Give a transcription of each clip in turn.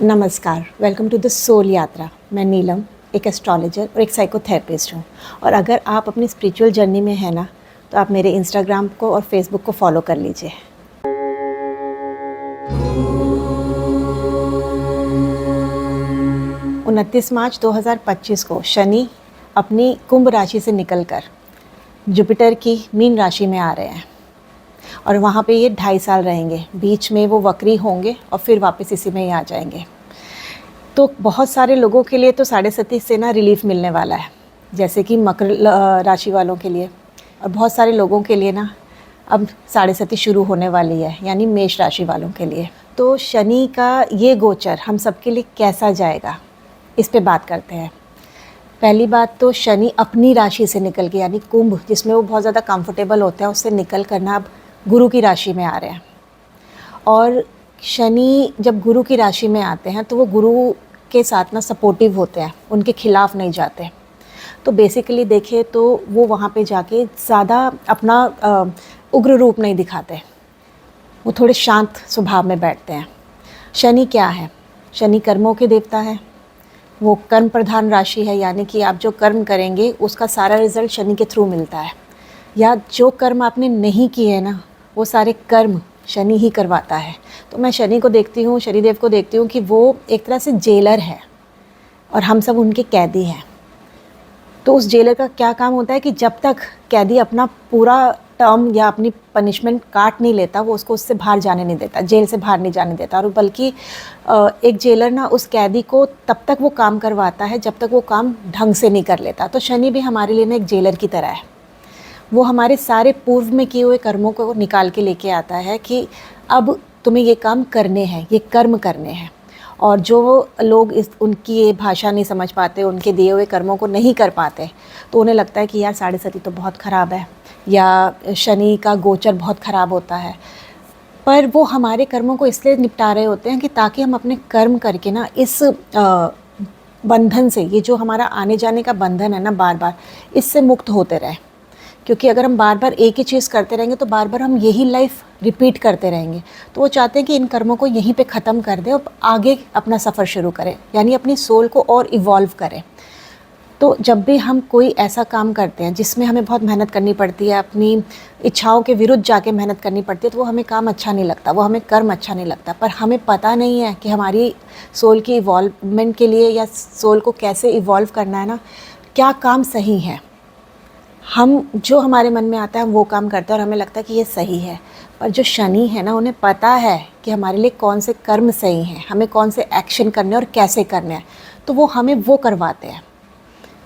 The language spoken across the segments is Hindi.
नमस्कार, वेलकम टू द सोल यात्रा। मैं नीलम, एक एस्ट्रोलॉजर और एक साइकोथेरेपिस्ट हूँ। और अगर आप अपनी स्पिरिचुअल जर्नी में हैं ना, तो आप मेरे इंस्टाग्राम को और फेसबुक को फॉलो कर लीजिए। 29 मार्च 2025 को शनि अपनी कुंभ राशि से निकलकर जुपिटर की मीन राशि में आ रहे हैं और वहाँ पे ये 2.5 साल रहेंगे। बीच में वो वक्री होंगे और फिर वापस इसी में ही आ जाएंगे। तो बहुत सारे लोगों के लिए तो 27.5 से ना रिलीफ मिलने वाला है, जैसे कि मकर राशि वालों के लिए, और बहुत सारे लोगों के लिए ना अब 27.5 शुरू होने वाली है, यानी मेष राशि वालों के लिए। तो शनि का ये गोचर हम सबके लिए कैसा जाएगा, इस पे बात करते हैं। पहली बात तो शनि अपनी राशि से निकल के, यानी कुंभ जिसमें वो बहुत ज़्यादा कंफर्टेबल होते हैं, उससे निकल कर ना अब गुरु की राशि में आ रहे हैं। और शनि जब गुरु की राशि में आते हैं तो वो गुरु के साथ ना सपोर्टिव होते हैं, उनके खिलाफ नहीं जाते। तो बेसिकली देखें तो वो वहाँ पे जाके ज़्यादा अपना उग्र रूप नहीं दिखाते, वो थोड़े शांत स्वभाव में बैठते हैं। शनि क्या है? शनि कर्मों के देवता है। वो कर्म प्रधान राशि है, यानी कि आप जो कर्म करेंगे उसका सारा रिजल्ट शनि के थ्रू मिलता है। या जो कर्म आपने नहीं किए ना, वो सारे कर्म शनि ही करवाता है। तो मैं शनि को देखती हूँ, शनिदेव को देखती हूँ कि वो एक तरह से जेलर है और हम सब उनके कैदी हैं। तो उस जेलर का क्या काम होता है कि जब तक कैदी अपना पूरा टर्म या अपनी पनिशमेंट काट नहीं लेता, वो उसको उससे बाहर जाने नहीं देता, जेल से बाहर नहीं जाने देता। और बल्कि एक जेलर ना उस कैदी को तब तक वो काम करवाता है जब तक वो काम ढंग से नहीं कर लेता। तो शनि भी हमारे लिए ना एक जेलर की तरह है। वो हमारे सारे पूर्व में किए हुए कर्मों को निकाल के लेके आता है कि अब तुम्हें ये काम करने हैं, ये कर्म करने हैं। और जो लोग उनकी ये भाषा नहीं समझ पाते, उनके दिए हुए कर्मों को नहीं कर पाते, तो उन्हें लगता है कि यार 27.5 तो बहुत ख़राब है, या शनि का गोचर बहुत ख़राब होता है। पर वो हमारे कर्मों को इसलिए निपटा रहे होते हैं कि ताकि हम अपने कर्म करके ना इस बंधन से, ये जो हमारा आने जाने का बंधन है ना बार बार, इससे मुक्त होते रहें। क्योंकि अगर हम बार बार एक ही चीज़ करते रहेंगे तो बार बार हम यही लाइफ रिपीट करते रहेंगे। तो वो चाहते हैं कि इन कर्मों को यहीं पे ख़त्म कर दें और आगे अपना सफ़र शुरू करें, यानी अपनी सोल को और इवॉल्व करें। तो जब भी हम कोई ऐसा काम करते हैं जिसमें हमें बहुत मेहनत करनी पड़ती है, अपनी इच्छाओं के विरुद्ध जाके मेहनत करनी पड़ती है, तो वो हमें काम अच्छा नहीं लगता, वो हमें कर्म अच्छा नहीं लगता। पर हमें पता नहीं है कि हमारी सोल की इवॉल्वमेंट के लिए या सोल को कैसे इवॉल्व करना है ना, क्या काम सही है। हम जो हमारे मन में आता है हम वो काम करते हैं और हमें लगता है कि ये सही है। पर जो शनि है ना, उन्हें पता है कि हमारे लिए कौन से कर्म सही हैं, हमें कौन से एक्शन करने और कैसे करने हैं, तो वो हमें वो करवाते हैं।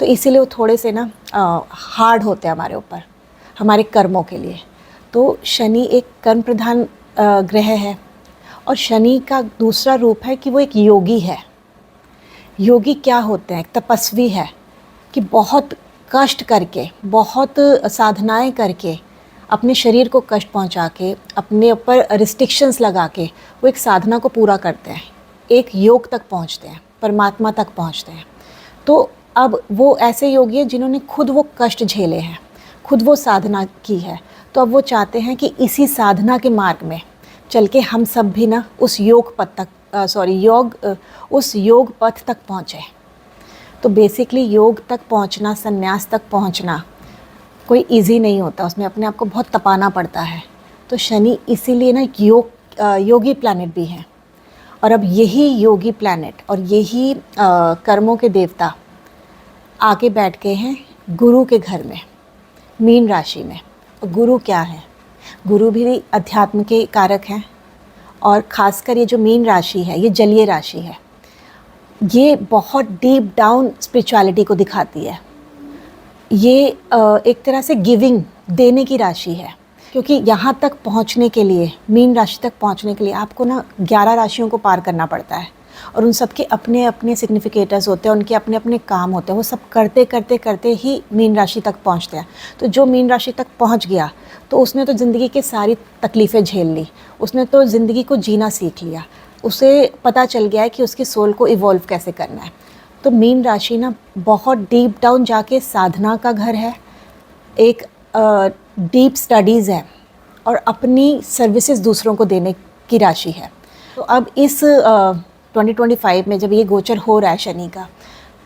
तो इसीलिए वो थोड़े से ना हार्ड होते हैं हमारे ऊपर, हमारे कर्मों के लिए। तो शनि एक कर्म प्रधान ग्रह है। और शनि का दूसरा रूप है कि वो एक योगी है। योगी क्या होते हैं? एक तपस्वी है कि बहुत कष्ट करके, बहुत साधनाएं करके, अपने शरीर को कष्ट पहुंचा के, अपने ऊपर रिस्ट्रिक्शंस लगा के वो एक साधना को पूरा करते हैं, एक योग तक पहुंचते हैं, परमात्मा तक पहुंचते हैं। तो अब वो ऐसे योगी हैं जिन्होंने खुद वो कष्ट झेले हैं, खुद वो साधना की है। तो अब वो चाहते हैं कि इसी साधना के मार्ग में चल के हम सब भी ना उस योग पथ तक उस योग पथ तक पहुँचें। तो बेसिकली योग तक पहुंचना, संन्यास तक पहुंचना कोई इजी नहीं होता, उसमें अपने आप को बहुत तपाना पड़ता है। तो शनि इसीलिए ना योगी प्लैनेट भी है। और अब यही योगी प्लैनेट और यही कर्मों के देवता आके बैठ गए हैं गुरु के घर में, मीन राशि में। और गुरु क्या है? गुरु भी अध्यात्म के कारक हैं। और ख़ासकर ये जो मीन राशि है, ये जलीय राशि है, ये बहुत डीप डाउन स्पिरिचुअलिटी को दिखाती है। ये एक तरह से गिविंग, देने की राशि है। क्योंकि यहाँ तक पहुँचने के लिए, मीन राशि तक पहुँचने के लिए आपको ना 11 राशियों को पार करना पड़ता है। और उन सब के अपने अपने सिग्निफिकेटर्स होते हैं, उनके अपने अपने काम होते हैं। वो सब करते करते करते ही मीन राशि तक पहुँचते हैं। तो जो मीन राशि तक पहुँच गया तो उसने तो ज़िंदगी की सारी तकलीफ़ें झेल ली, उसने तो ज़िंदगी को जीना सीख लिया, उसे पता चल गया है कि उसकी सोल को इवॉल्व कैसे करना है। तो मीन राशि ना बहुत डीप डाउन जाके साधना का घर है, एक डीप स्टडीज़ है और अपनी सर्विसेज दूसरों को देने की राशि है। तो अब इस 2025 में जब ये गोचर हो रहा है शनि का,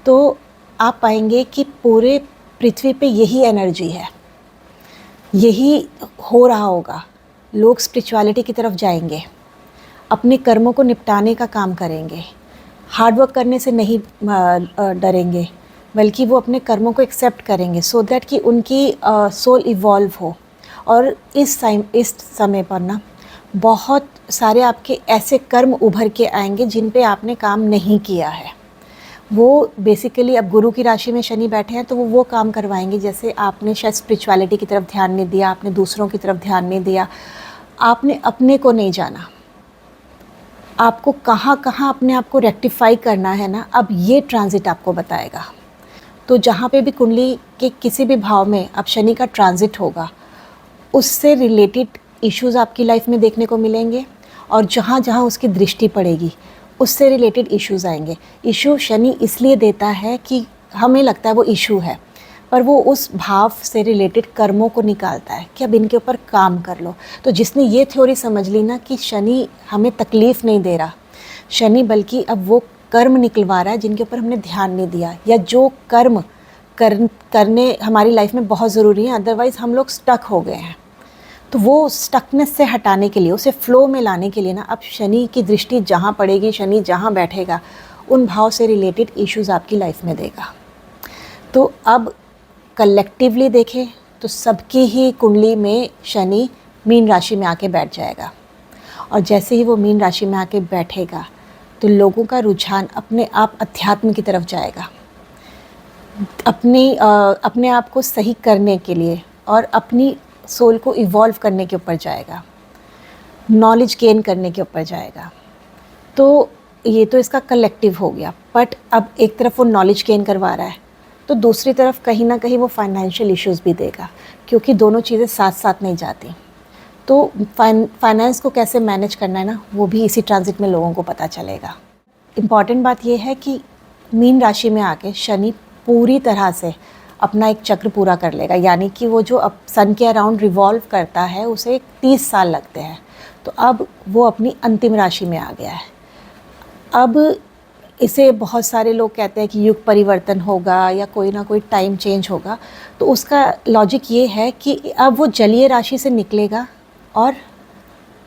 तो आप पाएंगे कि पूरे पृथ्वी पे यही एनर्जी है, यही हो रहा होगा। लोग स्पिरिचुअलिटी की तरफ जाएंगे, अपने कर्मों को निपटाने का काम करेंगे, हार्ड वर्क करने से नहीं डरेंगे, बल्कि वो अपने कर्मों को एक्सेप्ट करेंगे सो दैट कि उनकी सोल इवॉल्व हो। और इस समय पर ना बहुत सारे आपके ऐसे कर्म उभर के आएंगे जिन पे आपने काम नहीं किया है। वो बेसिकली अब गुरु की राशि में शनि बैठे हैं तो वो काम करवाएंगे, जैसे आपने शायद स्पिरिचुअलिटी की तरफ ध्यान नहीं दिया, आपने दूसरों की तरफ ध्यान नहीं दिया, आपने अपने को नहीं जाना, आपको कहाँ कहाँ अपने आप को रेक्टिफाई करना है ना, अब ये ट्रांजिट आपको बताएगा। तो जहाँ पे भी कुंडली के किसी भी भाव में अब शनि का ट्रांजिट होगा, उससे रिलेटेड इश्यूज़ आपकी लाइफ में देखने को मिलेंगे, और जहाँ जहाँ उसकी दृष्टि पड़ेगी उससे रिलेटेड इश्यूज़ आएंगे। इशू शनि इसलिए देता है कि हमें लगता है वो इशू है, पर वो उस भाव से रिलेटेड कर्मों को निकालता है कि अब इनके ऊपर काम कर लो। तो जिसने ये थ्योरी समझ ली ना कि शनि हमें तकलीफ़ नहीं दे रहा, शनि बल्कि अब वो कर्म निकलवा रहा है जिनके ऊपर हमने ध्यान नहीं दिया, या जो कर्म करने हमारी लाइफ में बहुत ज़रूरी है, अदरवाइज़ हम लोग स्टक हो गए हैं। तो वो स्टकनेस से हटाने के लिए, उसे फ्लो में लाने के लिए ना अब शनि की दृष्टि जहाँ पड़ेगी, शनि जहाँ बैठेगा, उन भाव से रिलेटेड इश्यूज़ आपकी लाइफ में देगा। तो अब कलेक्टिवली देखें तो सबकी ही कुंडली में शनि मीन राशि में आके बैठ जाएगा, और जैसे ही वो मीन राशि में आके बैठेगा तो लोगों का रुझान अपने आप अध्यात्म की तरफ जाएगा, अपने आप को सही करने के लिए और अपनी सोल को इवॉल्व करने के ऊपर जाएगा, नॉलेज गेन करने के ऊपर जाएगा। तो ये तो इसका कलेक्टिव हो गया, बट अब एक तरफ वो नॉलेज गेन करवा रहा है तो दूसरी तरफ कहीं ना कहीं वो फाइनेंशियल इश्यूज़ भी देगा, क्योंकि दोनों चीज़ें साथ साथ नहीं जाती। तो फाइनेंस को कैसे मैनेज करना है ना, वो भी इसी ट्रांजिट में लोगों को पता चलेगा। इम्पॉर्टेंट बात यह है कि मीन राशि में आके शनि पूरी तरह से अपना एक चक्र पूरा कर लेगा, यानी कि वो जो अब सन के अराउंड रिवॉल्व करता है उसे 30 साल लगते हैं। तो अब वो अपनी अंतिम राशि में आ गया है। अब इसे बहुत सारे लोग कहते हैं कि युग परिवर्तन होगा या कोई ना कोई टाइम चेंज होगा, तो उसका लॉजिक ये है कि अब वो जलीय राशि से निकलेगा और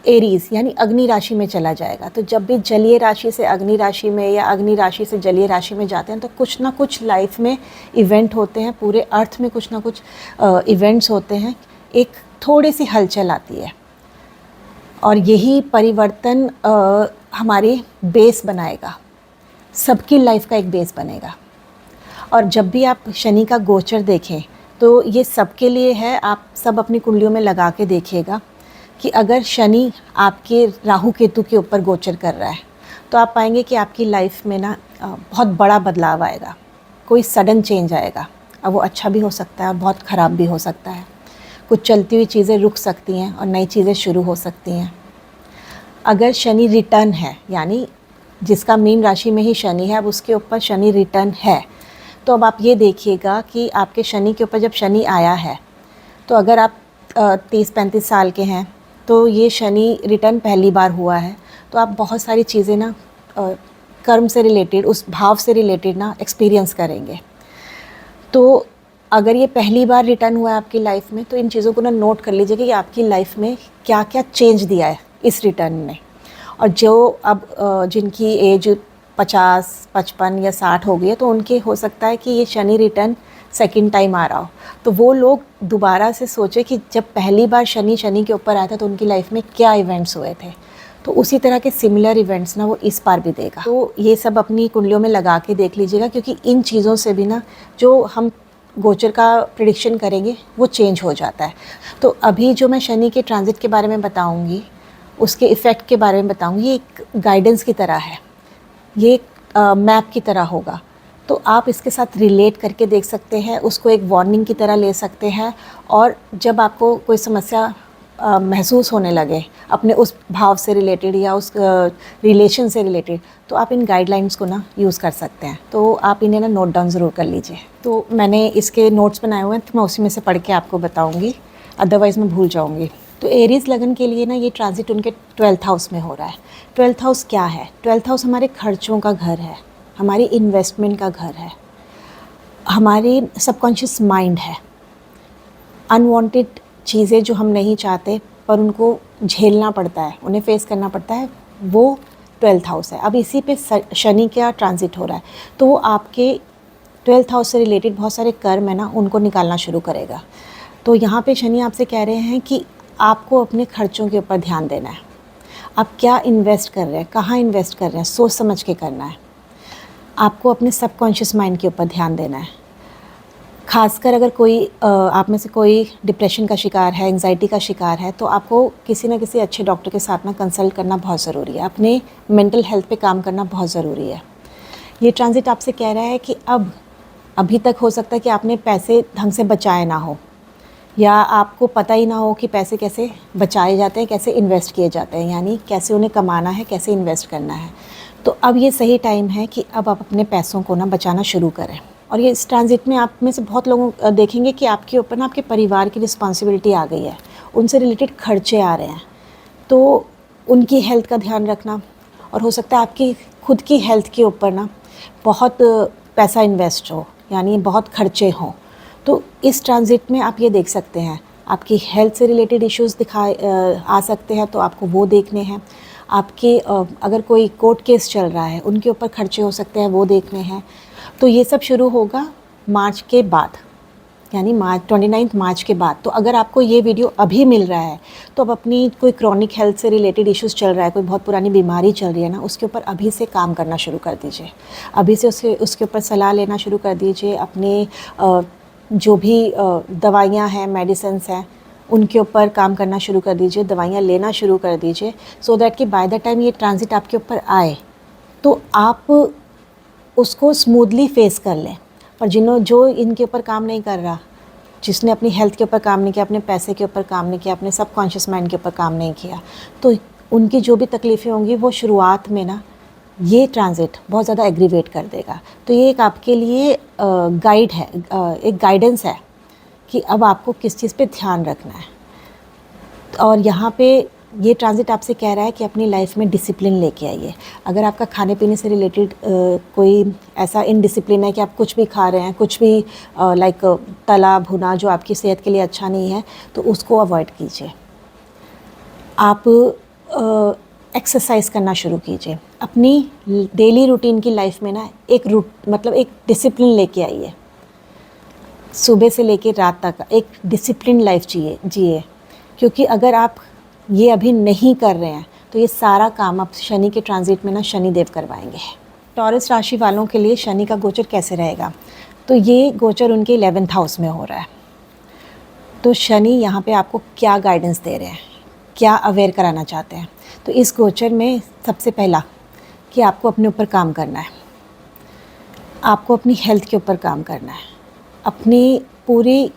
एरीज़ यानी अग्नि राशि में चला जाएगा। तो जब भी जलीय राशि से अग्नि राशि में या अग्नि राशि से जलीय राशि में जाते हैं तो कुछ ना कुछ लाइफ में इवेंट होते हैं, पूरे अर्थ में कुछ ना कुछ इवेंट्स होते हैं, एक थोड़ी सी हलचल आती है, और यही परिवर्तन हमारी बेस बनाएगा, सबकी लाइफ का एक बेस बनेगा। और जब भी आप शनि का गोचर देखें तो ये सबके लिए है, आप सब अपनी कुंडलियों में लगा के देखिएगा कि अगर शनि आपके राहु केतु के ऊपर गोचर कर रहा है तो आप पाएंगे कि आपकी लाइफ में ना बहुत बड़ा बदलाव आएगा, कोई सडन चेंज आएगा। अब वो अच्छा भी हो सकता है और बहुत ख़राब भी हो सकता है। कुछ चलती हुई चीज़ें रुक सकती हैं और नई चीज़ें शुरू हो सकती हैं। अगर शनि रिटर्न है, यानी जिसका मीन राशि में ही शनि है, अब उसके ऊपर शनि रिटर्न है, तो अब आप ये देखिएगा कि आपके शनि के ऊपर जब शनि आया है तो अगर आप 30-35 साल के हैं तो ये शनि रिटर्न पहली बार हुआ है, तो आप बहुत सारी चीज़ें ना कर्म से रिलेटेड, उस भाव से रिलेटेड ना एक्सपीरियंस करेंगे। तो अगर ये पहली बार रिटर्न हुआ है आपकी लाइफ में तो इन चीज़ों को ना नोट कर लीजिएगा कि आपकी लाइफ में क्या क्या चेंज दिया है इस रिटर्न ने। और जो अब जिनकी एज 50, 55 या 60 हो गई है तो उनके हो सकता है कि ये शनि रिटर्न सेकंड टाइम आ रहा हो, तो वो लोग दोबारा से सोचे कि जब पहली बार शनि के ऊपर आया था तो उनकी लाइफ में क्या इवेंट्स हुए थे, तो उसी तरह के सिमिलर इवेंट्स ना वो इस बार भी देगा। तो ये सब अपनी कुंडलियों में लगा के देख लीजिएगा, क्योंकि इन चीज़ों से भी ना जो हम गोचर का प्रेडिक्शन करेंगे वो चेंज हो जाता है। तो अभी जो मैं शनि के ट्रांजिट के बारे में बताऊँगी, उसके इफ़ेक्ट के बारे में बताऊँगी, ये एक गाइडेंस की तरह है, ये एक मैप की तरह होगा। तो आप इसके साथ रिलेट करके देख सकते हैं, उसको एक वार्निंग की तरह ले सकते हैं, और जब आपको कोई समस्या महसूस होने लगे अपने उस भाव से रिलेटेड या उस रिलेशन से रिलेटेड, तो आप इन गाइडलाइंस को ना यूज़ कर सकते हैं। तो आप इन्हें ना नोट डाउन ज़रूर कर लीजिए। तो मैंने इसके नोट्स बनाए हुए हैं, तो मैं उसी में से पढ़ के आपको बताऊँगी, अदरवाइज़ मैं भूल जाऊँगी। तो एरीज लगन के लिए ना ये ट्रांजिट उनके 12th हाउस में हो रहा है। 12th हाउस क्या है? 12th हाउस हमारे खर्चों का घर है, हमारी इन्वेस्टमेंट का घर है, हमारी सबकॉन्शियस माइंड है। अनवांटेड चीज़ें जो हम नहीं चाहते पर उनको झेलना पड़ता है, उन्हें फेस करना पड़ता है, वो 12th हाउस है। अब इसी पे शनि का ट्रांजिट हो रहा है, तो वो आपके 12th हाउस से रिलेटेड बहुत सारे कर्म है ना, उनको निकालना शुरू करेगा। तो यहाँ पे शनि आपसे कह रहे हैं कि आपको अपने खर्चों के ऊपर ध्यान देना है। आप क्या इन्वेस्ट कर रहे हैं, कहाँ इन्वेस्ट कर रहे हैं, सोच समझ के करना है। आपको अपने सबकॉन्शियस माइंड के ऊपर ध्यान देना है। खासकर अगर कोई आप में से कोई डिप्रेशन का शिकार है, एंग्जाइटी का शिकार है, तो आपको किसी न किसी अच्छे डॉक्टर के साथ ना कंसल्ट करना बहुत ज़रूरी है। अपने मेंटल हेल्थ पे काम करना बहुत ज़रूरी है। ये ट्रांजिट आपसे कह रहा है कि अभी तक हो सकता है कि आपने पैसे ढंग से बचाए ना हो, या आपको पता ही ना हो कि पैसे कैसे बचाए जाते हैं, कैसे इन्वेस्ट किए जाते हैं, यानी कैसे उन्हें कमाना है, कैसे इन्वेस्ट करना है। तो अब ये सही टाइम है कि अब आप अपने पैसों को ना बचाना शुरू करें। और ये इस ट्रांजिट में आप में से बहुत लोगों देखेंगे कि आपके ऊपर ना आपके परिवार की रिस्पॉन्सिबिलिटी आ गई है, उनसे रिलेटेड खर्चे आ रहे हैं, तो उनकी हेल्थ का ध्यान रखना। और हो सकता है आपकी खुद की हेल्थ के ऊपर ना बहुत पैसा इन्वेस्ट हो, यानी बहुत खर्चे हों। तो इस ट्रांजिट में आप ये देख सकते हैं, आपकी हेल्थ से रिलेटेड इश्यूज़ आ सकते हैं, तो आपको वो देखने हैं। आपके अगर कोई कोर्ट केस चल रहा है, उनके ऊपर खर्चे हो सकते हैं, वो देखने हैं। तो ये सब शुरू होगा मार्च के बाद, यानी 29 मार्च के बाद। तो अगर आपको ये वीडियो अभी मिल रहा है, तो अब अपनी कोई क्रॉनिक हेल्थ से रिलेटेड इश्यूज़ चल रहा है, कोई बहुत पुरानी बीमारी चल रही है ना, उसके ऊपर अभी से काम करना शुरू कर दीजिए। अभी से उसके ऊपर सलाह लेना शुरू कर दीजिए। अपने जो भी दवाइयाँ हैं, मेडिसिन्स हैं, उनके ऊपर काम करना शुरू कर दीजिए, दवाइयाँ लेना शुरू कर दीजिए, सो दैट कि बाय द टाइम ये ट्रांजिट आपके ऊपर आए तो आप उसको स्मूथली फेस कर लें। पर जो इनके ऊपर काम नहीं कर रहा, जिसने अपनी हेल्थ के ऊपर काम नहीं किया, अपने पैसे के ऊपर काम नहीं किया, अपने सबकॉन्शियस माइंड के ऊपर काम नहीं किया, तो उनकी जो भी तकलीफ़ें होंगी वो शुरुआत में ना ये ट्रांजिट बहुत ज़्यादा एग्रीवेट कर देगा। तो ये एक आपके लिए गाइड है, एक गाइडेंस है कि अब आपको किस चीज़ पे ध्यान रखना है। और यहाँ पे ये ट्रांजिट आपसे कह रहा है कि अपनी लाइफ में डिसिप्लिन लेके आइए। अगर आपका खाने पीने से रिलेटेड कोई ऐसा इनडिसिप्लिन है कि आप कुछ भी खा रहे हैं, कुछ भी लाइक तला भुना जो आपकी सेहत के लिए अच्छा नहीं है, तो उसको अवॉइड कीजिए। आप एक्सरसाइज करना शुरू कीजिए। अपनी डेली रूटीन की लाइफ में ना एक डिसिप्लिन लेके आइए। सुबह से लेके रात तक एक डिसिप्लिन लाइफ जिए, क्योंकि अगर आप ये अभी नहीं कर रहे हैं तो ये सारा काम आप शनि के ट्रांजिट में ना शनिदेव करवाएंगे। टॉरस राशि वालों के लिए शनि का गोचर कैसे रहेगा? तो ये गोचर उनके 11th हाउस में हो रहा है। तो शनि यहाँ पे आपको क्या गाइडेंस दे रहे हैं, क्या अवेयर कराना चाहते हैं? तो इस गोचर में सबसे पहला कि आपको अपने ऊपर काम करना है, आपको अपनी हेल्थ के ऊपर काम करना है, अपनी पूरी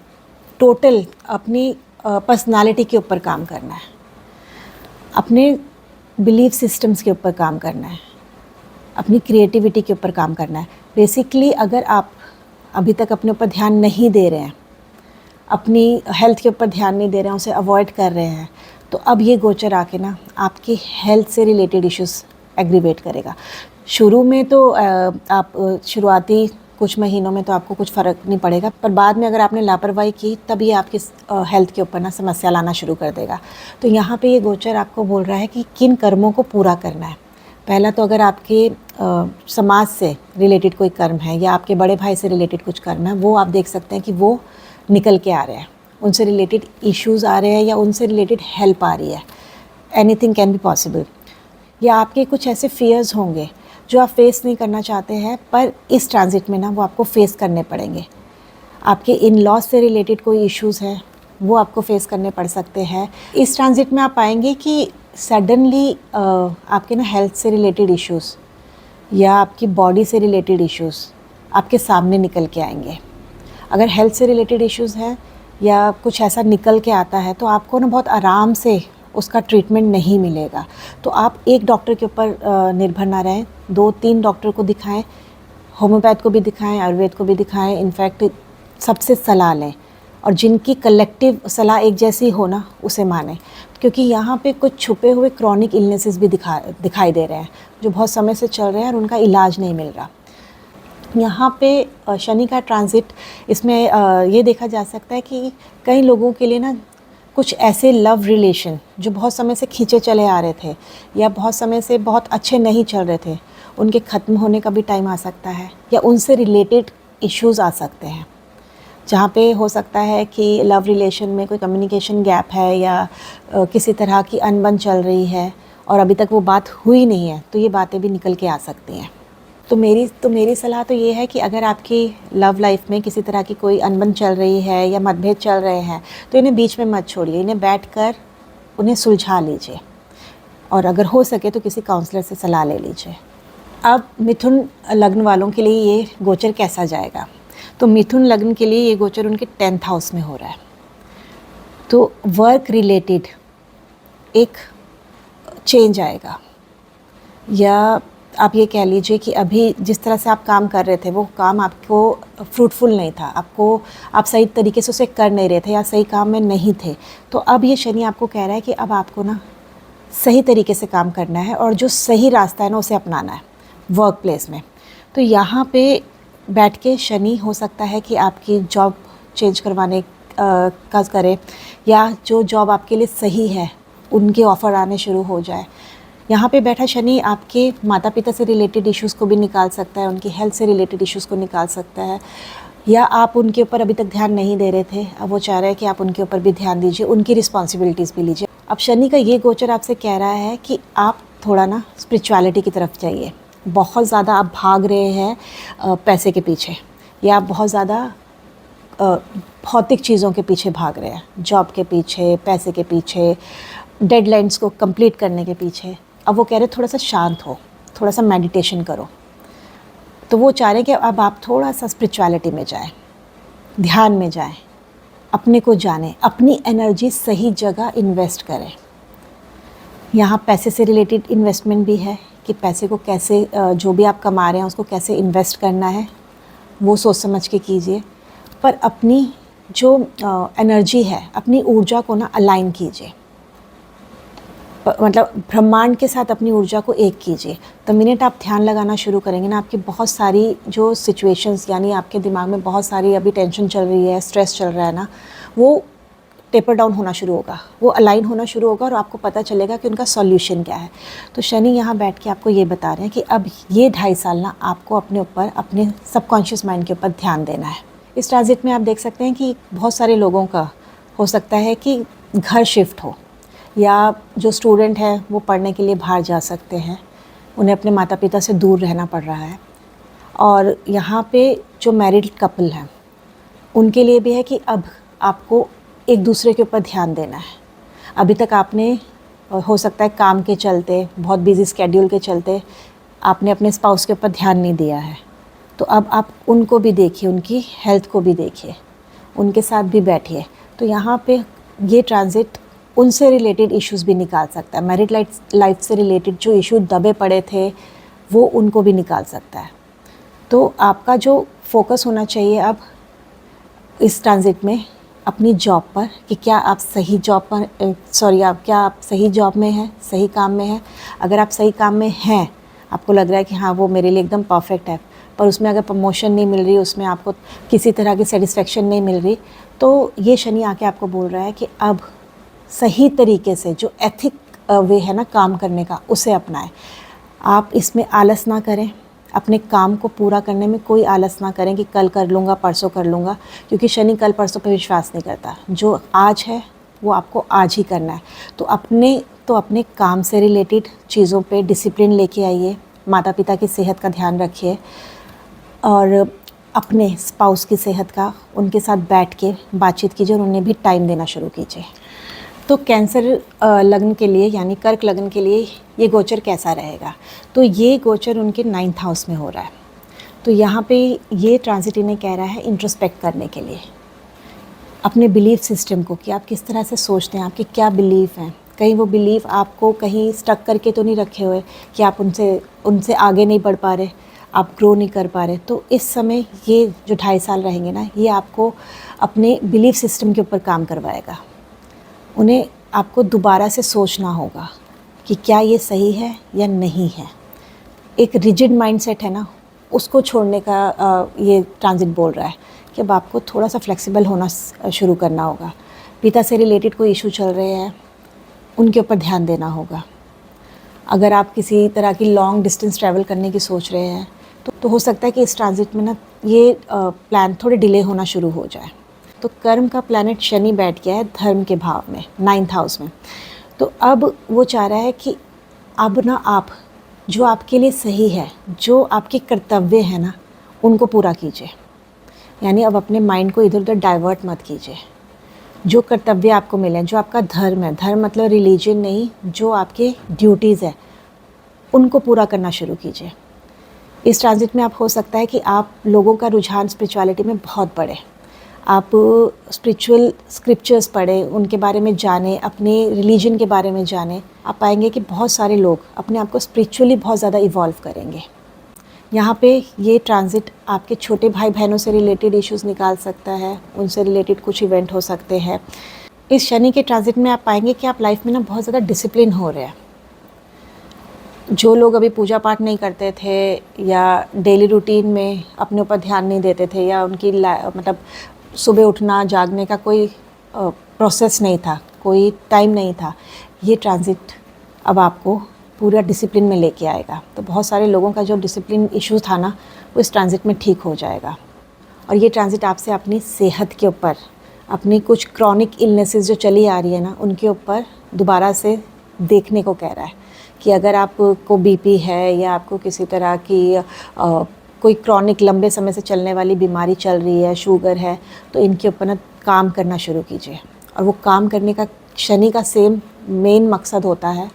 टोटल अपनी पर्सनालिटी के ऊपर काम करना है, अपने बिलीफ सिस्टम्स के ऊपर काम करना है, अपनी क्रिएटिविटी के ऊपर काम करना है। बेसिकली अगर आप अभी तक अपने ऊपर ध्यान नहीं दे रहे हैं, अपनी हेल्थ के ऊपर ध्यान नहीं दे रहे हैं, उसे अवॉइड कर रहे हैं, तो अब ये गोचर आके ना आपकी हेल्थ से रिलेटेड इश्यूज़ एग्रीवेट करेगा। शुरू में तो आप शुरुआती कुछ महीनों में तो आपको कुछ फ़र्क नहीं पड़ेगा, पर बाद में अगर आपने लापरवाही की तब ये आपकी हेल्थ के ऊपर ना समस्या लाना शुरू कर देगा। तो यहाँ पे ये गोचर आपको बोल रहा है कि किन कर्मों को पूरा करना है। पहला तो अगर आपके समाज से रिलेटेड कोई कर्म है या आपके बड़े भाई से रिलेटेड कुछ कर्म है, वो आप देख सकते हैं कि वो निकल के आ रहे हैं, उनसे रिलेटेड इश्यूज़ आ रहे हैं या उनसे रिलेटेड हेल्प आ रही है। Anything can be possible. या आपके कुछ ऐसे फियर्स होंगे जो आप फेस नहीं करना चाहते हैं, पर इस ट्रांजिट में ना वो आपको फेस करने पड़ेंगे। आपके इन लॉज से रिलेटेड कोई इश्यूज़ हैं, वो आपको फेस करने पड़ सकते हैं। इस ट्रांजिट में आप पाएंगे कि सडनली आपके ना हेल्थ से रिलेटेड इश्यूज़ या आपकी बॉडी से रिलेटेड इश्यूज़ आपके सामने निकल के आएंगे। अगर हेल्थ से रिलेटेड इश्यूज़ हैं या कुछ ऐसा निकल के आता है, तो आपको ना बहुत आराम से उसका ट्रीटमेंट नहीं मिलेगा। तो आप एक डॉक्टर के ऊपर निर्भर ना रहें, 2-3 डॉक्टर को दिखाएं, होम्योपैथ को भी दिखाएं, आयुर्वेद को भी दिखाएं, इनफैक्ट सबसे सलाह लें और जिनकी कलेक्टिव सलाह एक जैसी हो ना, उसे माने, क्योंकि यहाँ पे कुछ छुपे हुए क्रॉनिक इलनेसेस भी दिखाई दे रहे हैं जो बहुत समय से चल रहे हैं और उनका इलाज नहीं मिल रहा। यहाँ पे शनि का ट्रांजिट, इसमें ये देखा जा सकता है कि कई लोगों के लिए ना कुछ ऐसे लव रिलेशन जो बहुत समय से खींचे चले आ रहे थे या बहुत समय से बहुत अच्छे नहीं चल रहे थे, उनके ख़त्म होने का भी टाइम आ सकता है, या उनसे रिलेटेड इश्यूज़ आ सकते हैं, जहाँ पे हो सकता है कि लव रिलेशन में कोई कम्युनिकेशन गैप है या किसी तरह की अनबन चल रही है और अभी तक वो बात हुई नहीं है, तो ये बातें भी निकल के आ सकती हैं। तो मेरी सलाह तो ये है कि अगर आपकी लव लाइफ में किसी तरह की कोई अनबन चल रही है या मतभेद चल रहे हैं, तो इन्हें बीच में मत छोड़िए, इन्हें बैठकर उन्हें सुलझा लीजिए, और अगर हो सके तो किसी काउंसलर से सलाह ले लीजिए। अब मिथुन लग्न वालों के लिए ये गोचर कैसा जाएगा? तो मिथुन लग्न के लिए ये गोचर उनके 10th हाउस में हो रहा है। तो वर्क रिलेटेड एक चेंज आएगा, या आप ये कह लीजिए कि अभी जिस तरह से आप काम कर रहे थे वो काम आपको फ्रूटफुल नहीं था, आप सही तरीके से उसे कर नहीं रहे थे या सही काम में नहीं थे। तो अब ये शनि आपको कह रहा है कि अब आपको ना सही तरीके से काम करना है और जो सही रास्ता है ना उसे अपनाना है वर्क प्लेस में। तो यहाँ पे बैठ के शनि हो सकता है कि आपकी जॉब चेंज करवाने का करे, या जो जॉब आपके लिए सही है उनके ऑफ़र आने शुरू हो जाए। यहाँ पे बैठा शनि आपके माता पिता से रिलेटेड इश्यूज़ को भी निकाल सकता है, उनकी हेल्थ से रिलेटेड इश्यूज़ को निकाल सकता है, या आप उनके ऊपर अभी तक ध्यान नहीं दे रहे थे, अब वो चाह रहे हैं कि आप उनके ऊपर भी ध्यान दीजिए, उनकी रिस्पॉन्सिबिलिटीज़ भी लीजिए। अब शनि का ये गोचर आपसे कह रहा है कि आप थोड़ा ना स्पिरिचुअलिटी की तरफ जाइए। बहुत ज़्यादा आप भाग रहे हैं पैसे के पीछे, या आप बहुत ज़्यादा भौतिक चीज़ों के पीछे भाग रहे हैं, जॉब के पीछे, पैसे के पीछे, डेडलाइंस को कंप्लीट करने के पीछे। अब वो कह रहे थोड़ा सा शांत हो, थोड़ा सा मेडिटेशन करो। तो वो चाह रहे हैं कि अब आप थोड़ा सा स्पिरिचुअलिटी में जाएं, ध्यान में जाएं, अपने को जानें, अपनी एनर्जी सही जगह इन्वेस्ट करें। यहाँ पैसे से रिलेटेड इन्वेस्टमेंट भी है कि पैसे को कैसे, जो भी आप कमा रहे हैं उसको कैसे इन्वेस्ट करना है, वो सोच समझ के कीजिए। पर अपनी जो एनर्जी है, अपनी ऊर्जा को ना अलाइन कीजिए, मतलब ब्रह्मांड के साथ अपनी ऊर्जा को एक कीजिए। तो मिनट आप ध्यान लगाना शुरू करेंगे ना, आपकी बहुत सारी जो सिचुएशंस, यानी आपके दिमाग में बहुत सारी अभी टेंशन चल रही है, स्ट्रेस चल रहा है ना, वो टेपर डाउन होना शुरू होगा, वो अलाइन होना शुरू होगा और आपको पता चलेगा कि उनका सॉल्यूशन क्या है। तो शनि यहाँ बैठ के आपको ये बता रहे हैं कि अब ये 2.5 साल ना आपको अपने ऊपर, अपने सबकॉन्शियस माइंड के ऊपर ध्यान देना है। इस ट्रांजिट में आप देख सकते हैं कि बहुत सारे लोगों का हो सकता है कि घर शिफ्ट हो, या जो स्टूडेंट है वो पढ़ने के लिए बाहर जा सकते हैं, उन्हें अपने माता पिता से दूर रहना पड़ रहा है। और यहाँ पे जो मैरिड कपल हैं उनके लिए भी है कि अब आपको एक दूसरे के ऊपर ध्यान देना है। अभी तक आपने, हो सकता है काम के चलते, बहुत बिजी स्केड्यूल के चलते आपने अपने स्पाउस के ऊपर ध्यान नहीं दिया है, तो अब आप उनको भी देखिए, उनकी हेल्थ को भी देखिए, उनके साथ भी बैठिए। तो यहाँ पे ये ट्रांजिट उनसे रिलेटेड इश्यूज़ भी निकाल सकता है, मैरिड लाइफ से रिलेटेड जो इशू दबे पड़े थे वो उनको भी निकाल सकता है। तो आपका जो फोकस होना चाहिए अब इस ट्रांजिट में अपनी जॉब पर, कि क्या आप सही जॉब पर, क्या आप सही जॉब में हैं, सही काम में हैं। अगर आप सही काम में हैं, आपको लग रहा है कि हाँ वो मेरे लिए एकदम परफेक्ट है, पर उसमें अगर प्रमोशन नहीं मिल रही, उसमें आपको किसी तरह की सेटिस्फेक्शन नहीं मिल रही, तो ये शनि आके आपको बोल रहा है कि अब सही तरीके से जो एथिक वे है ना काम करने का, उसे अपनाएं। आप इसमें आलस ना करें, अपने काम को पूरा करने में कोई आलस ना करें कि कल कर लूँगा, परसों कर लूँगा, क्योंकि शनि कल परसों पर विश्वास नहीं करता। जो आज है वो आपको आज ही करना है। तो अपने काम से रिलेटेड चीज़ों पे डिसिप्लिन लेके आइए, माता पिता की सेहत का ध्यान रखिए, और अपने स्पाउस की सेहत का उनके साथ बैठ के बातचीत कीजिए और उन्हें भी टाइम देना शुरू कीजिए। तो कैंसर लग्न के लिए, यानी कर्क लग्न के लिए ये गोचर कैसा रहेगा? तो ये गोचर उनके 9th हाउस में हो रहा है। तो यहाँ पे ये ट्रांजिट इन्हें कह रहा है इंट्रोस्पेक्ट करने के लिए, अपने बिलीफ सिस्टम को, कि आप किस तरह से सोचते हैं, आपके क्या बिलीफ हैं। कहीं वो बिलीफ आपको कहीं स्टक करके तो नहीं रखे हुए कि आप उनसे आगे नहीं बढ़ पा रहे, आप ग्रो नहीं कर पा रहे, तो इस समय ये जो 2.5 साल रहेंगे ना, ये आपको अपने बिलीफ सिस्टम के ऊपर काम करवाएगा। उन्हें आपको दोबारा से सोचना होगा कि क्या ये सही है या नहीं है। एक रिजिड माइंडसेट है ना, उसको छोड़ने का ये ट्रांजिट बोल रहा है कि अब आपको थोड़ा सा फ्लेक्सिबल होना शुरू करना होगा। पिता से रिलेटेड कोई इशू चल रहे हैं, उनके ऊपर ध्यान देना होगा। अगर आप किसी तरह की लॉन्ग डिस्टेंस ट्रैवल करने की सोच रहे हैं तो हो सकता है कि इस ट्रांजिट में ना ये प्लान थोड़े डिले होना शुरू हो जाए। तो कर्म का प्लैनेट शनि बैठ गया है धर्म के भाव में, 9th हाउस में। तो अब वो चाह रहा है कि अब ना आप जो आपके लिए सही है, जो आपके कर्तव्य है ना, उनको पूरा कीजिए। यानी अब अपने माइंड को इधर उधर डाइवर्ट मत कीजिए। जो कर्तव्य आपको मिले, जो आपका धर्म है, धर्म मतलब रिलीजन नहीं, जो आपके ड्यूटीज़ है, उनको पूरा करना शुरू कीजिए। इस ट्रांजिट में आप हो सकता है कि आप लोगों का रुझान स्पिरिचुअलिटी में बहुत बढ़े। आप स्पिरिचुअल स्क्रिप्चर्स पढ़ें, उनके बारे में जानें, अपने रिलीजन के बारे में जानें। आप पाएंगे कि बहुत सारे लोग अपने आप को स्पिरिचुअली बहुत ज़्यादा इवॉल्व करेंगे। यहाँ पे ये ट्रांजिट आपके छोटे भाई बहनों से रिलेटेड इश्यूज निकाल सकता है, उनसे रिलेटेड कुछ इवेंट हो सकते हैं। इस शनि के ट्रांजिट में आप पाएंगे कि आप लाइफ में ना बहुत ज़्यादा डिसिप्लिन हो रहे हैं। जो लोग अभी पूजा पाठ नहीं करते थे या डेली रूटीन में अपने ऊपर ध्यान नहीं देते थे, या उनकी मतलब सुबह उठना जागने का कोई प्रोसेस नहीं था, कोई टाइम नहीं था, ये ट्रांजिट अब आपको पूरा डिसिप्लिन में लेके आएगा। तो बहुत सारे लोगों का जो डिसिप्लिन इश्यूज था ना, वो इस ट्रांजिट में ठीक हो जाएगा। और ये ट्रांजिट आपसे अपनी सेहत के ऊपर, अपनी कुछ क्रॉनिक इलनेसेस जो चली आ रही है ना, उनके ऊपर दोबारा से देखने को कह रहा है कि अगर आपको बीपी है या आपको किसी तरह की कोई क्रॉनिक लंबे समय से चलने वाली बीमारी चल रही है, शुगर है, तो इनके ऊपर ना काम करना शुरू कीजिए। और वो काम करने का शनि का सेम मेन मकसद होता है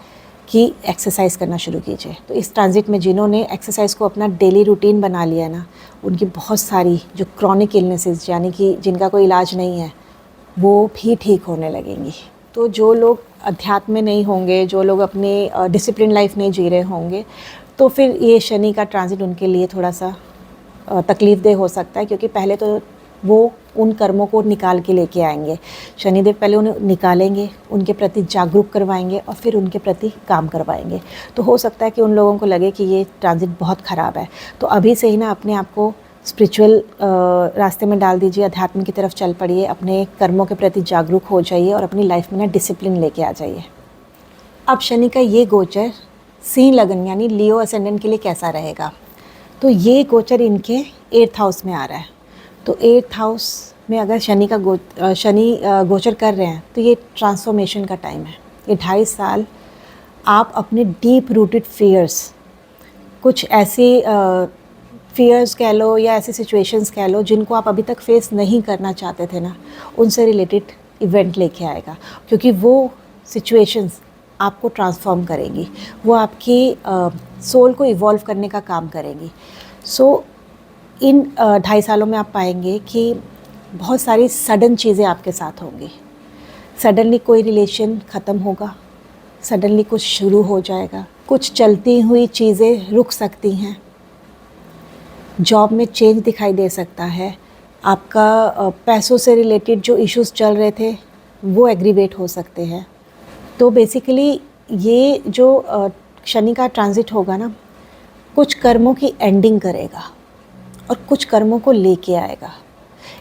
कि एक्सरसाइज करना शुरू कीजिए। तो इस ट्रांजिट में जिन्होंने एक्सरसाइज को अपना डेली रूटीन बना लिया ना, उनकी बहुत सारी जो क्रॉनिक इलनेसेस, यानी कि जिनका कोई इलाज नहीं है, वो भी ठीक होने लगेंगी। तो जो लोग अध्यात्म में नहीं होंगे, जो लोग अपनी डिसिप्लिन लाइफ नहीं जी रहे होंगे, तो फिर ये शनि का ट्रांजिट उनके लिए थोड़ा सा तकलीफ़देह हो सकता है, क्योंकि पहले तो वो उन कर्मों को निकाल के लेके आएंगे। शनिदेव पहले उन्हें निकालेंगे, उनके प्रति जागरूक करवाएंगे और फिर उनके प्रति काम करवाएंगे। तो हो सकता है कि उन लोगों को लगे कि ये ट्रांजिट बहुत ख़राब है। तो अभी से ही ना अपने आप को स्पिरिचुअल रास्ते में डाल दीजिए, अध्यात्म की तरफ चल पड़िए, अपने कर्मों के प्रति जागरूक हो जाइए और अपनी लाइफ में ना डिसिप्लिन लेके आ जाइए। अब शनि का ये गोचर सिंह लगन यानी लियो असेंडेंट के लिए कैसा रहेगा? तो ये गोचर इनके 8th हाउस में आ रहा है। तो 8th हाउस में अगर शनि गोचर कर रहे हैं, तो ये ट्रांसफॉर्मेशन का टाइम है। ये 2.5 साल आप अपने डीप रूटेड फियर्स, कुछ ऐसी फियर्स कह लो या ऐसी सिचुएशंस कह लो जिनको आप अभी तक फेस नहीं करना चाहते थे ना, उनसे रिलेटेड इवेंट लेके आएगा, क्योंकि वो सिचुएशंस आपको ट्रांसफॉर्म करेंगी, वो आपकी सोल को इवॉल्व करने का काम करेंगी। सो इन 2.5 सालों में आप पाएंगे कि बहुत सारी सडन चीज़ें आपके साथ होंगी। सडनली कोई रिलेशन ख़त्म होगा, सडनली कुछ शुरू हो जाएगा, कुछ चलती हुई चीज़ें रुक सकती हैं, जॉब में चेंज दिखाई दे सकता है, आपका पैसों से रिलेटेड जो इश्यूज़ चल रहे थे वो एग्रीवेट हो सकते हैं। तो बेसिकली ये जो शनि का ट्रांजिट होगा ना, कुछ कर्मों की एंडिंग करेगा और कुछ कर्मों को लेके आएगा।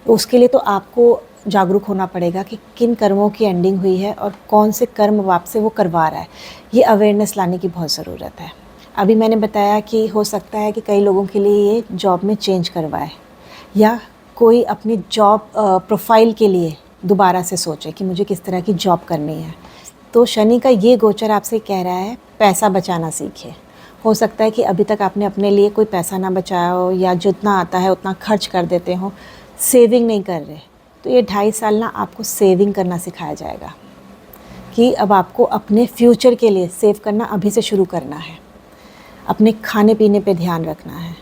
उसके लिए तो आपको जागरूक होना पड़ेगा कि किन कर्मों की एंडिंग हुई है और कौन से कर्म आपसे वो करवा रहा है। ये अवेयरनेस लाने की बहुत ज़रूरत है। अभी मैंने बताया कि हो सकता है कि कई लोगों के लिए ये जॉब में चेंज करवाए, या कोई अपनी जॉब प्रोफाइल के लिए दोबारा से सोचे कि मुझे किस तरह की जॉब करनी है। तो शनि का ये गोचर आपसे कह रहा है पैसा बचाना सीखिए। हो सकता है कि अभी तक आपने अपने लिए कोई पैसा ना बचाया हो, या जितना आता है उतना खर्च कर देते हो, सेविंग नहीं कर रहे। तो ये 2.5 साल ना आपको सेविंग करना सिखाया जाएगा कि अब आपको अपने फ्यूचर के लिए सेव करना अभी से शुरू करना है। अपने खाने पीने पे ध्यान रखना है,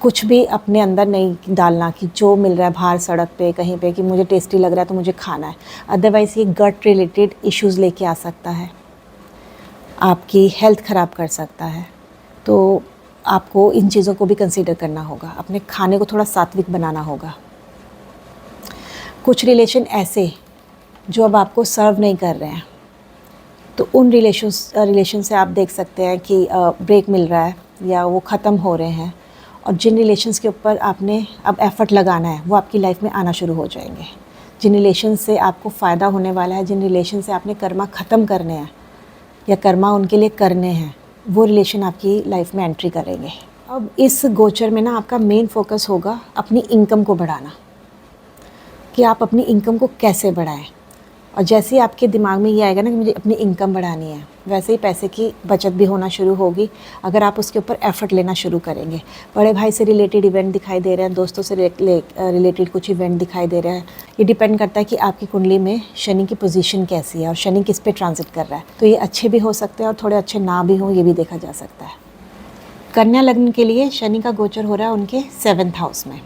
कुछ भी अपने अंदर नहीं डालना कि जो मिल रहा है बाहर सड़क पे कहीं पे कि मुझे टेस्टी लग रहा है तो मुझे खाना है। अदरवाइज़ ये गट रिलेटेड इश्यूज़ लेके आ सकता है, आपकी हेल्थ ख़राब कर सकता है। तो आपको इन चीज़ों को भी कंसीडर करना होगा, अपने खाने को थोड़ा सात्विक बनाना होगा। कुछ रिलेशन ऐसे जो अब आपको सर्व नहीं कर रहे हैं, तो उन रिलेशन से आप देख सकते हैं कि ब्रेक मिल रहा है या वो ख़त्म हो रहे हैं, और जिन रिलेशंस के ऊपर आपने अब एफ़र्ट लगाना है वो आपकी लाइफ में आना शुरू हो जाएंगे। जिन रिलेशन से आपको फ़ायदा होने वाला है, जिन रिलेशन से आपने कर्मा ख़त्म करने हैं या कर्मा उनके लिए करने हैं, वो रिलेशन आपकी लाइफ में एंट्री करेंगे। अब इस गोचर में ना आपका मेन फोकस होगा अपनी इनकम को बढ़ाना, कि आप अपनी इनकम को कैसे बढ़ाएं। और जैसे ही आपके दिमाग में ये आएगा ना कि मुझे अपनी इनकम बढ़ानी है, वैसे ही पैसे की बचत भी होना शुरू होगी अगर आप उसके ऊपर एफ़र्ट लेना शुरू करेंगे। बड़े भाई से रिलेटेड इवेंट दिखाई दे रहे हैं, दोस्तों से रिलेटेड कुछ इवेंट दिखाई दे रहे हैं। ये डिपेंड करता है कि आपकी कुंडली में शनि की पोजीशन कैसी है और शनि किस पे ट्रांजिट कर रहा है। तो ये अच्छे भी हो सकते हैं और थोड़े अच्छे ना भी हों, ये भी देखा जा सकता है। कन्या लग्न के लिए शनि का गोचर हो रहा है उनके 7th हाउस में।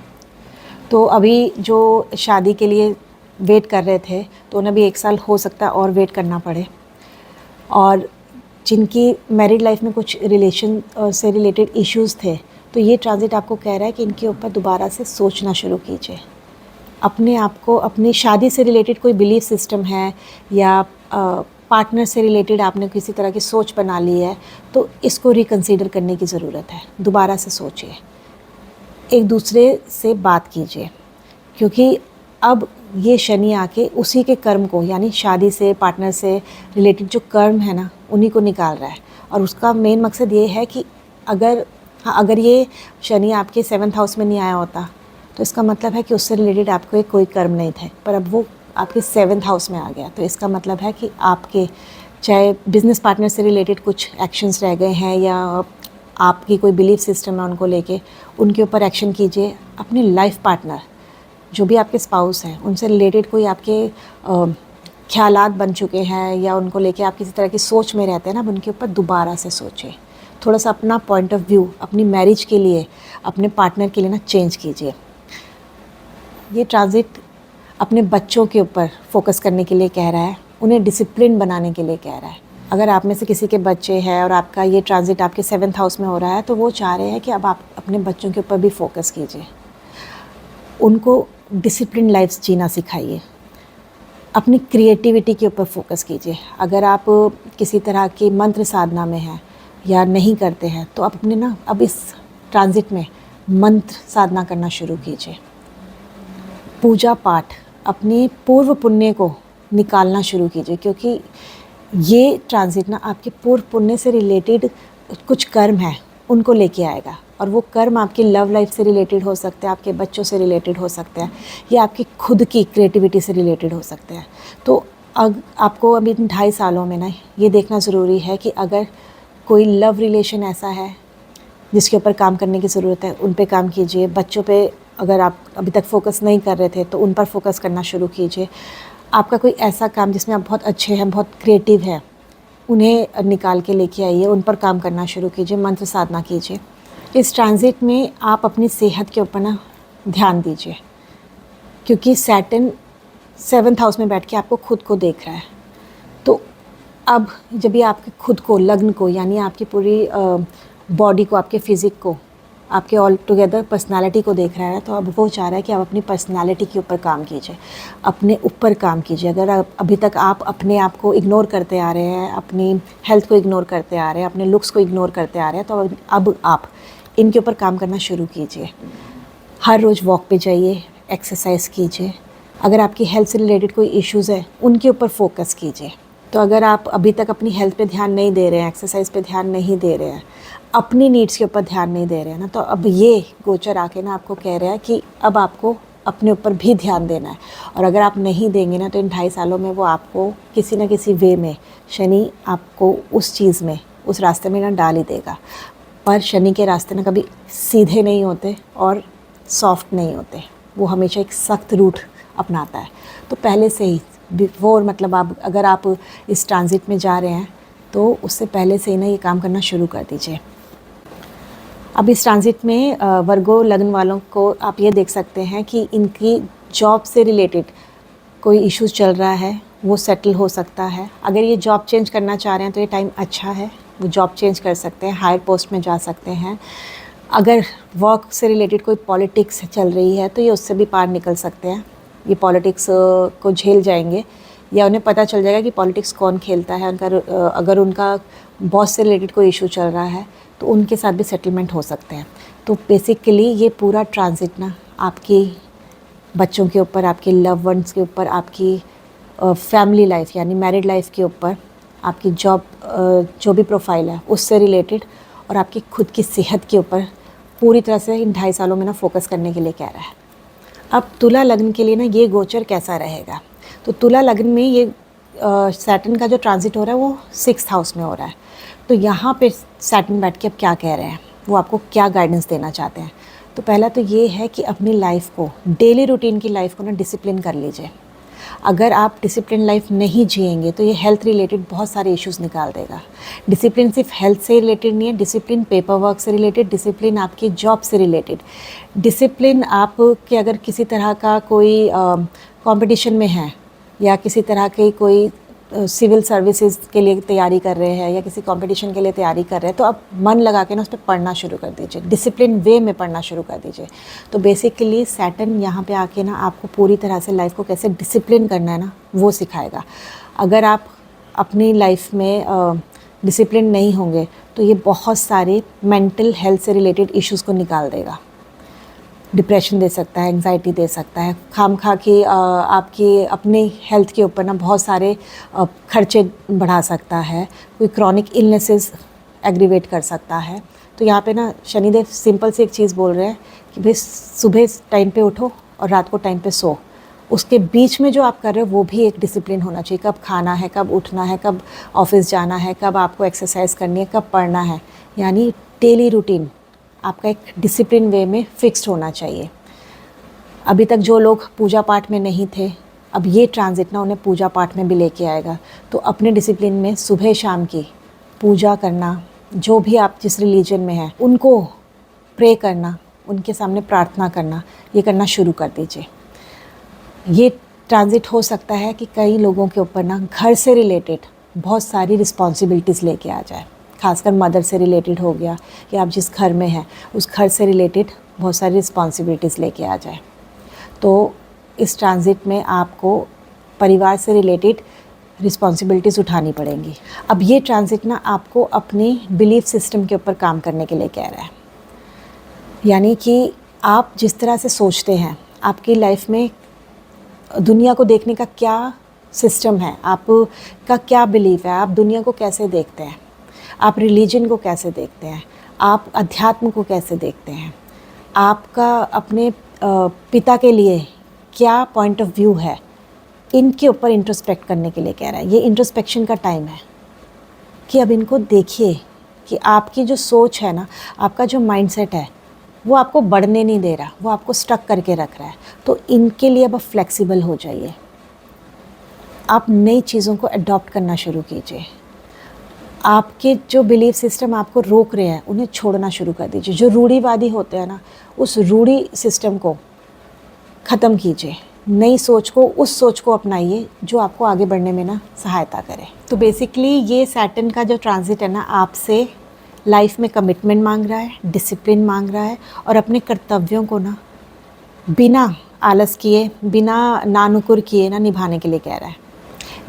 तो अभी जो शादी के लिए वेट कर रहे थे तो उन्हें भी 1 साल हो सकता है और वेट करना पड़े। और जिनकी मैरिड लाइफ में कुछ रिलेशन से रिलेटेड इश्यूज़ थे, तो ये ट्रांजिट आपको कह रहा है कि इनके ऊपर दोबारा से सोचना शुरू कीजिए। अपने आप को, अपनी शादी से रिलेटेड कोई बिलीफ सिस्टम है या पार्टनर से रिलेटेड आपने किसी तरह की सोच बना ली है, तो इसको रिकंसीडर करने की ज़रूरत है। दोबारा से सोचिए, एक दूसरे से बात कीजिए, क्योंकि अब ये शनि आके उसी के कर्म को, यानी शादी से, पार्टनर से रिलेटेड जो कर्म है ना, उन्हीं को निकाल रहा है। और उसका मेन मकसद ये है कि अगर ये शनि आपके 7th हाउस में नहीं आया होता तो इसका मतलब है कि उससे रिलेटेड आपको कोई कर्म नहीं थे, पर अब वो आपके 7th हाउस में आ गया। तो इसका मतलब है कि आपके चाहे बिज़नेस पार्टनर से रिलेटेड कुछ एक्शंस रह गए हैं या आपकी कोई बिलीफ सिस्टम है उनको लेके, उनके ऊपर एक्शन कीजिए। अपनी लाइफ पार्टनर जो भी आपके स्पाउस हैं, उनसे रिलेटेड कोई आपके ख्यालात बन चुके हैं या उनको लेके आप किसी तरह की सोच में रहते हैं ना, अब उनके ऊपर दोबारा से सोचें। थोड़ा सा अपना पॉइंट ऑफ व्यू अपनी मैरिज के लिए, अपने पार्टनर के लिए ना चेंज कीजिए। ये ट्रांजिट अपने बच्चों के ऊपर फोकस करने के लिए कह रहा है, उन्हें डिसिप्लिन बनाने के लिए कह रहा है। अगर आप में से किसी के बच्चे हैं और आपका ये ट्रांजिट आपके 7th हाउस में हो रहा है, तो वो चाह रहे हैं कि अब आप अपने बच्चों के ऊपर भी फोकस कीजिए, उनको डिसिप्लिन लाइफ जीना सिखाइए, अपनी क्रिएटिविटी के ऊपर फोकस कीजिए। अगर आप किसी तरह की मंत्र साधना में हैं या नहीं करते हैं, तो आप अपने ना अब इस ट्रांजिट में मंत्र साधना करना शुरू कीजिए। पूजा पाठ, अपने पूर्व पुण्य को निकालना शुरू कीजिए, क्योंकि ये ट्रांजिट ना आपके पूर्व पुण्य से रिलेटेड कुछ कर्म है उनको लेके आएगा। और वो कर्म आपकी लव लाइफ से रिलेटेड हो सकते हैं, आपके बच्चों से रिलेटेड हो सकते हैं, या आपकी खुद की क्रिएटिविटी से रिलेटेड हो सकते हैं। तो आपको अभी 2.5 सालों में ना ये देखना ज़रूरी है कि अगर कोई लव रिलेशन ऐसा है जिसके ऊपर काम करने की ज़रूरत है, उन पे काम कीजिए। बच्चों पे अगर आप अभी तक फोकस नहीं कर रहे थे तो उन पर फोकस करना शुरू कीजिए। आपका कोई ऐसा काम जिसमें आप बहुत अच्छे हैं, बहुत क्रिएटिव हैं, उन्हें निकाल के लेके आइए, उन पर काम करना शुरू कीजिए, मंत्र साधना कीजिए। इस ट्रांजिट में आप अपनी सेहत के ऊपर ना ध्यान दीजिए, क्योंकि सैटर्न 7th हाउस में बैठ के आपको खुद को देख रहा है। तो अब जब ये आपके खुद को, लग्न को, यानी आपकी पूरी बॉडी को, आपके फिज़िक को, आपके ऑल टुगेदर पर्सनालिटी को देख रहा है, तो अब वो चाह रहा है कि आप अपनी पर्सनालिटी के ऊपर काम कीजिए, अपने ऊपर काम कीजिए। अगर आप अभी तक आप अपने आप को इग्नोर करते आ रहे हैं, अपनी हेल्थ को इग्नोर करते आ रहे हैं, अपने लुक्स को इग्नोर करते आ रहे हैं, तो अब आप इनके ऊपर काम करना शुरू कीजिए। हर रोज़ वॉक पे जाइए, एक्सरसाइज कीजिए। अगर आपकी हेल्थ से रिलेटेड कोई इश्यूज़ है, उनके ऊपर फोकस कीजिए। तो अगर आप अभी तक अपनी हेल्थ पे ध्यान नहीं दे रहे हैं, एक्सरसाइज पे ध्यान नहीं दे रहे हैं, अपनी नीड्स के ऊपर ध्यान नहीं दे रहे हैं ना, तो अब ये गोचर आके ना आपको कह रहा है कि अब आपको अपने ऊपर भी ध्यान देना है। और अगर आप नहीं देंगे ना, तो इन 2.5 सालों में वो आपको किसी न किसी वे में शनि आपको उस चीज़ में, उस रास्ते में ना डाल ही देगा। पर शनि के रास्ते ना कभी सीधे नहीं होते और सॉफ्ट नहीं होते, वो हमेशा एक सख्त रूट अपनाता है। तो पहले से ही बिफोर, मतलब अगर आप इस ट्रांजिट में जा रहे हैं तो उससे पहले से ही ना ये काम करना शुरू कर दीजिए। अब इस ट्रांजिट में वर्गो लग्न वालों को आप ये देख सकते हैं कि इनकी जॉब से रिलेटेड कोई इश्यूज चल रहा है, वो सेटल हो सकता है। अगर ये जॉब चेंज करना चाह रहे हैं तो ये टाइम अच्छा है। वो जॉब चेंज कर सकते हैं, हायर पोस्ट में जा सकते हैं। अगर वर्क से रिलेटेड कोई पॉलिटिक्स चल रही है तो ये उससे भी पार निकल सकते हैं, ये पॉलिटिक्स को झेल जाएंगे, या उन्हें पता चल जाएगा कि पॉलिटिक्स कौन खेलता है। अगर उनका बॉस से रिलेटेड कोई इशू चल रहा है तो उनके साथ भी सेटलमेंट हो सकते हैं। तो बेसिकली ये पूरा ट्रांजिट ना आपकी बच्चों के ऊपर, आपके लव वंस के ऊपर, आपकी फैमिली लाइफ यानी मैरिड लाइफ के ऊपर, आपकी जॉब जो भी प्रोफाइल है उससे रिलेटेड, और आपकी खुद की सेहत के ऊपर पूरी तरह से इन 2.5 सालों में ना फोकस करने के लिए कह रहा है। अब तुला लग्न के लिए ना ये गोचर कैसा रहेगा, तो तुला लग्न में ये सैटर्न का जो ट्रांजिट हो रहा है वो 6th हाउस में हो रहा है। तो यहाँ पे सैटर्न बैठ के अब क्या कह रहे हैं, वो आपको क्या गाइडेंस देना चाहते हैं। तो पहला तो ये है कि अपनी लाइफ को, डेली रूटीन की लाइफ को ना डिसिप्लिन कर लीजिए। अगर आप डिसिप्लिन लाइफ नहीं जिएंगे तो ये हेल्थ रिलेटेड बहुत सारे इश्यूज़ निकाल देगा। डिसिप्लिन सिर्फ हेल्थ से रिलेटेड नहीं है, डिसिप्लिन पेपर वर्क से रिलेटेड, डिसिप्लिन आपकी जॉब से रिलेटेड, डिसिप्लिन आप के अगर किसी तरह का कोई कंपटीशन में है या किसी तरह के कोई सिविल सर्विसेज के लिए तैयारी कर रहे हैं या किसी कंपटीशन के लिए तैयारी कर रहे हैं, तो आप मन लगा के ना उस पर पढ़ना शुरू कर दीजिए, डिसिप्लिन वे में पढ़ना शुरू कर दीजिए। तो बेसिकली सैटर्न यहाँ पे आके ना आपको पूरी तरह से लाइफ को कैसे डिसिप्लिन करना है ना वो सिखाएगा। अगर आप अपनी लाइफ में डिसिप्लिन नहीं होंगे तो ये बहुत सारे मेंटल हेल्थ से रिलेटेड इश्यूज़ को निकाल देगा। डिप्रेशन दे सकता है, एंग्जाइटी दे सकता है, खामखा के आपकी अपने हेल्थ के ऊपर ना बहुत सारे खर्चे बढ़ा सकता है, कोई क्रॉनिक इलनेसेस एग्रीवेट कर सकता है। तो यहाँ पे ना शनिदेव सिंपल सी एक चीज़ बोल रहे हैं कि भाई सुबह टाइम पे उठो और रात को टाइम पे सो। उसके बीच में जो आप कर रहे हो वो भी एक डिसिप्लिन होना चाहिए, कब खाना है, कब उठना है, कब ऑफिस जाना है, कब आपको एक्सरसाइज करनी है, कब पढ़ना है, यानी डेली रूटीन आपका एक डिसिप्लिन वे में फिक्स्ड होना चाहिए। अभी तक जो लोग पूजा पाठ में नहीं थे, अब ये ट्रांजिट ना उन्हें पूजा पाठ में भी लेके आएगा। तो अपने डिसिप्लिन में सुबह शाम की पूजा करना, जो भी आप जिस रिलीजन में हैं उनको प्रे करना, उनके सामने प्रार्थना करना, ये करना शुरू कर दीजिए। ये ट्रांजिट हो सकता है कि कई लोगों के ऊपर ना घर से रिलेटेड बहुत सारी रिस्पॉन्सिबिलिटीज़ लेके आ जाए, खासकर मदर से रिलेटेड हो गया कि आप जिस घर में हैं उस घर से रिलेटेड बहुत सारी रिस्पॉन्सिबिलिटीज़ लेके आ जाए। तो इस ट्रांजिट में आपको परिवार से रिलेटेड रिस्पॉन्सिबिलिटीज़ उठानी पड़ेंगी। अब ये ट्रांजिट ना आपको अपने बिलीफ सिस्टम के ऊपर काम करने के लिए कह रहा है, यानी कि आप जिस तरह से सोचते हैं, आपकी लाइफ में दुनिया को देखने का क्या सिस्टम है, आपका क्या बिलीफ है, आप दुनिया को कैसे देखते हैं, आप रिलीजन को कैसे देखते हैं, आप अध्यात्म को कैसे देखते हैं, आपका अपने पिता के लिए क्या पॉइंट ऑफ व्यू है, इनके ऊपर इंट्रोस्पेक्ट करने के लिए कह रहा है। ये इंट्रोस्पेक्शन का टाइम है कि अब इनको देखिए कि आपकी जो सोच है ना, आपका जो माइंडसेट है वो आपको बढ़ने नहीं दे रहा, वो आपको स्टक करके रख रहा है। तो इनके लिए अब फ्लेक्सिबल हो जाइए, आप नई चीज़ों को अडॉप्ट करना शुरू कीजिए। आपके जो बिलीफ सिस्टम आपको रोक रहे हैं उन्हें छोड़ना शुरू कर दीजिए। जो रूढ़िवादी होते हैं ना, उस रूढ़ी सिस्टम को ख़त्म कीजिए, नई सोच को, उस सोच को अपनाइए जो आपको आगे बढ़ने में ना सहायता करे। तो बेसिकली ये सैटर्न का जो ट्रांजिट है ना, आपसे लाइफ में कमिटमेंट मांग रहा है, डिसिप्लिन मांग रहा है, और अपने कर्तव्यों को ना बिना आलस किए, बिना नानुकुर किए ना निभाने के लिए कह रहा है।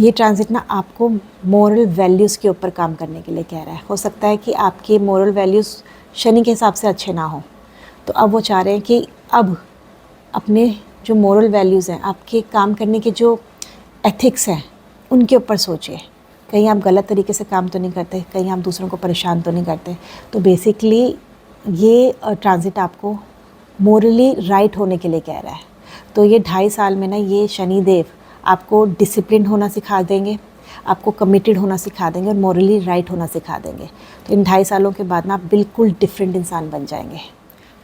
ये ट्रांजिट ना आपको मोरल वैल्यूज़ के ऊपर काम करने के लिए कह रहा है। हो सकता है कि आपके मोरल वैल्यूज़ शनि के हिसाब से अच्छे ना हो, तो अब वो चाह रहे हैं कि अब अपने जो मोरल वैल्यूज़ हैं, आपके काम करने के जो एथिक्स हैं, उनके ऊपर सोचिए। कहीं आप गलत तरीके से काम तो नहीं करते, कहीं आप दूसरों को परेशान तो नहीं करते। तो बेसिकली ये ट्रांजिट आपको मोरली राइट होने के लिए कह रहा है। तो ये 2.5 साल में ना ये शनिदेव आपको डिसिप्लिन होना सिखा देंगे, आपको कमिटेड होना सिखा देंगे और मोरली राइट होना सिखा देंगे। तो इन 2.5 सालों के बाद ना आप बिल्कुल डिफरेंट इंसान बन जाएंगे।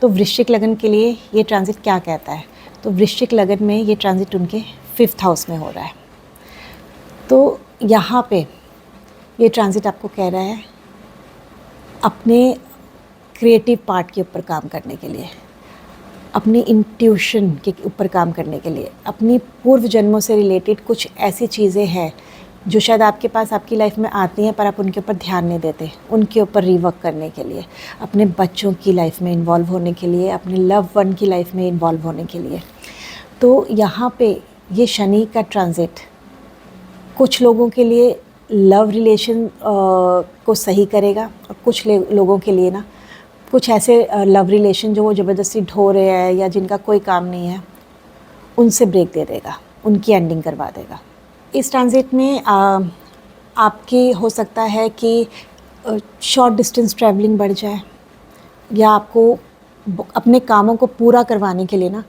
तो वृश्चिक लगन के लिए ये ट्रांजिट क्या कहता है, तो वृश्चिक लगन में ये ट्रांजिट उनके 5th हाउस में हो रहा है। तो यहाँ पे ये ट्रांजिट आपको कह रहा है अपने क्रिएटिव पार्ट के ऊपर काम करने के लिए, अपनी इंट्यूशन के ऊपर काम करने के लिए, अपनी पूर्व जन्मों से रिलेटेड कुछ ऐसी चीज़ें हैं जो शायद आपके पास आपकी लाइफ में आती हैं पर आप उनके ऊपर ध्यान नहीं देते, उनके ऊपर रिवर्क करने के लिए, अपने बच्चों की लाइफ में इन्वॉल्व होने के लिए, अपने लव वन की लाइफ में इन्वॉल्व होने के लिए। तो यहाँ पे ये शनि का ट्रांजिट कुछ लोगों के लिए लव रिलेशन को सही करेगा, और कुछ लोगों के लिए ना कुछ ऐसे लव रिलेशन जो वो ज़बरदस्ती ढो रहे हैं या जिनका कोई काम नहीं है, उनसे ब्रेक दे देगा, उनकी एंडिंग करवा देगा। इस ट्रांजिट में आपकी हो सकता है कि शॉर्ट डिस्टेंस ट्रैवलिंग बढ़ जाए, या आपको अपने कामों को पूरा करवाने के लिए ना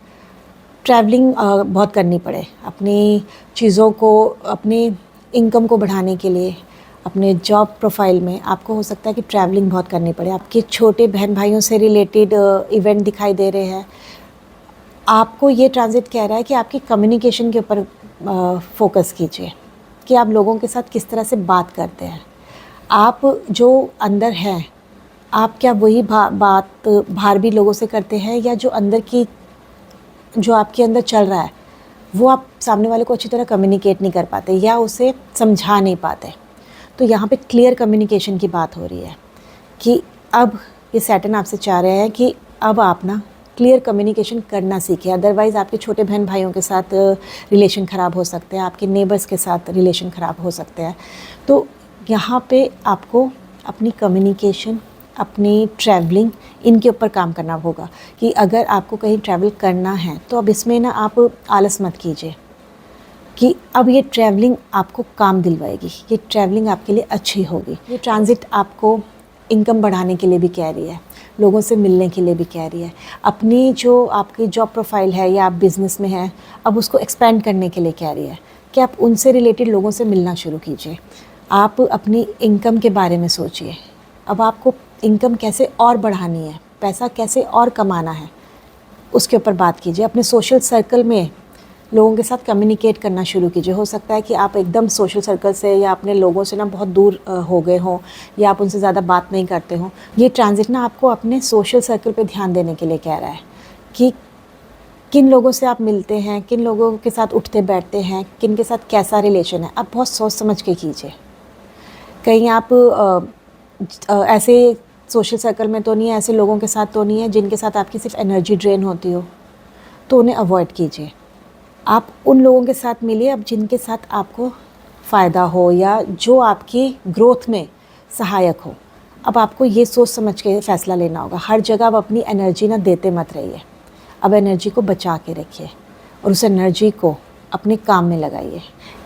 ट्रैवलिंग बहुत करनी पड़े, अपनी चीज़ों को, अपनी इनकम को बढ़ाने के लिए, अपने जॉब प्रोफाइल में आपको हो सकता है कि ट्रैवलिंग बहुत करनी पड़े। आपके छोटे बहन भाइयों से रिलेटेड इवेंट दिखाई दे रहे हैं। आपको ये ट्रांजिट कह रहा है कि आपकी कम्युनिकेशन के ऊपर फोकस कीजिए, कि आप लोगों के साथ किस तरह से बात करते हैं। आप जो अंदर हैं, आप क्या वही बात बाहर भी लोगों से करते हैं, या जो अंदर की, जो आपके अंदर चल रहा है वो आप सामने वाले को अच्छी तरह कम्युनिकेट नहीं कर पाते या उसे समझा नहीं पाते। तो यहाँ पे क्लियर कम्युनिकेशन की बात हो रही है कि अब ये सैटर्न आपसे चाह रहे हैं कि अब आप ना क्लियर कम्युनिकेशन करना सीखें। अदरवाइज़ आपके छोटे बहन भाइयों के साथ रिलेशन ख़राब हो सकते हैं, आपके नेबर्स के साथ रिलेशन ख़राब हो सकते हैं। तो यहाँ पे आपको अपनी कम्युनिकेशन, अपनी ट्रैवलिंग, इनके ऊपर काम करना होगा कि अगर आपको कहीं ट्रैवल करना है तो अब इसमें ना आप आलस मत कीजिए, कि अब ये ट्रैवलिंग आपको काम दिलवाएगी, ये ट्रैवलिंग आपके लिए अच्छी होगी। ये ट्रांजिट आपको इनकम बढ़ाने के लिए भी कह रही है, लोगों से मिलने के लिए भी कह रही है, अपनी जो आपकी जॉब प्रोफाइल है या आप बिज़नेस में हैं अब उसको एक्सपेंड करने के लिए कह रही है कि आप उनसे रिलेटेड लोगों से मिलना शुरू कीजिए। आप अपनी इनकम के बारे में सोचिए, अब आपको इनकम कैसे और बढ़ानी है, पैसा कैसे और कमाना है, उसके ऊपर बात कीजिए। अपने सोशल सर्कल में लोगों के साथ कम्युनिकेट करना शुरू कीजिए। हो सकता है कि आप एकदम सोशल सर्कल से या अपने लोगों से ना बहुत दूर हो गए हों, या आप उनसे ज़्यादा बात नहीं करते हों। ये ट्रांजिट ना आपको अपने सोशल सर्कल पे ध्यान देने के लिए कह रहा है कि किन लोगों से आप मिलते हैं, किन लोगों के साथ उठते बैठते हैं, किन के साथ कैसा रिलेशन है। आप बहुत सोच समझ के कीजिए। कहीं आप ऐसे सोशल सर्कल में तो नहीं है, ऐसे लोगों के साथ तो नहीं है जिनके साथ आपकी सिर्फ एनर्जी ड्रेन होती हो, तो उन्हें अवॉइड कीजिए। आप उन लोगों के साथ मिलिए अब जिनके साथ आपको फ़ायदा हो या जो आपकी ग्रोथ में सहायक हो। अब आपको ये सोच समझ के फ़ैसला लेना होगा। हर जगह आप अपनी एनर्जी ना देते मत रहिए, अब एनर्जी को बचा के रखिए और उस एनर्जी को अपने काम में लगाइए।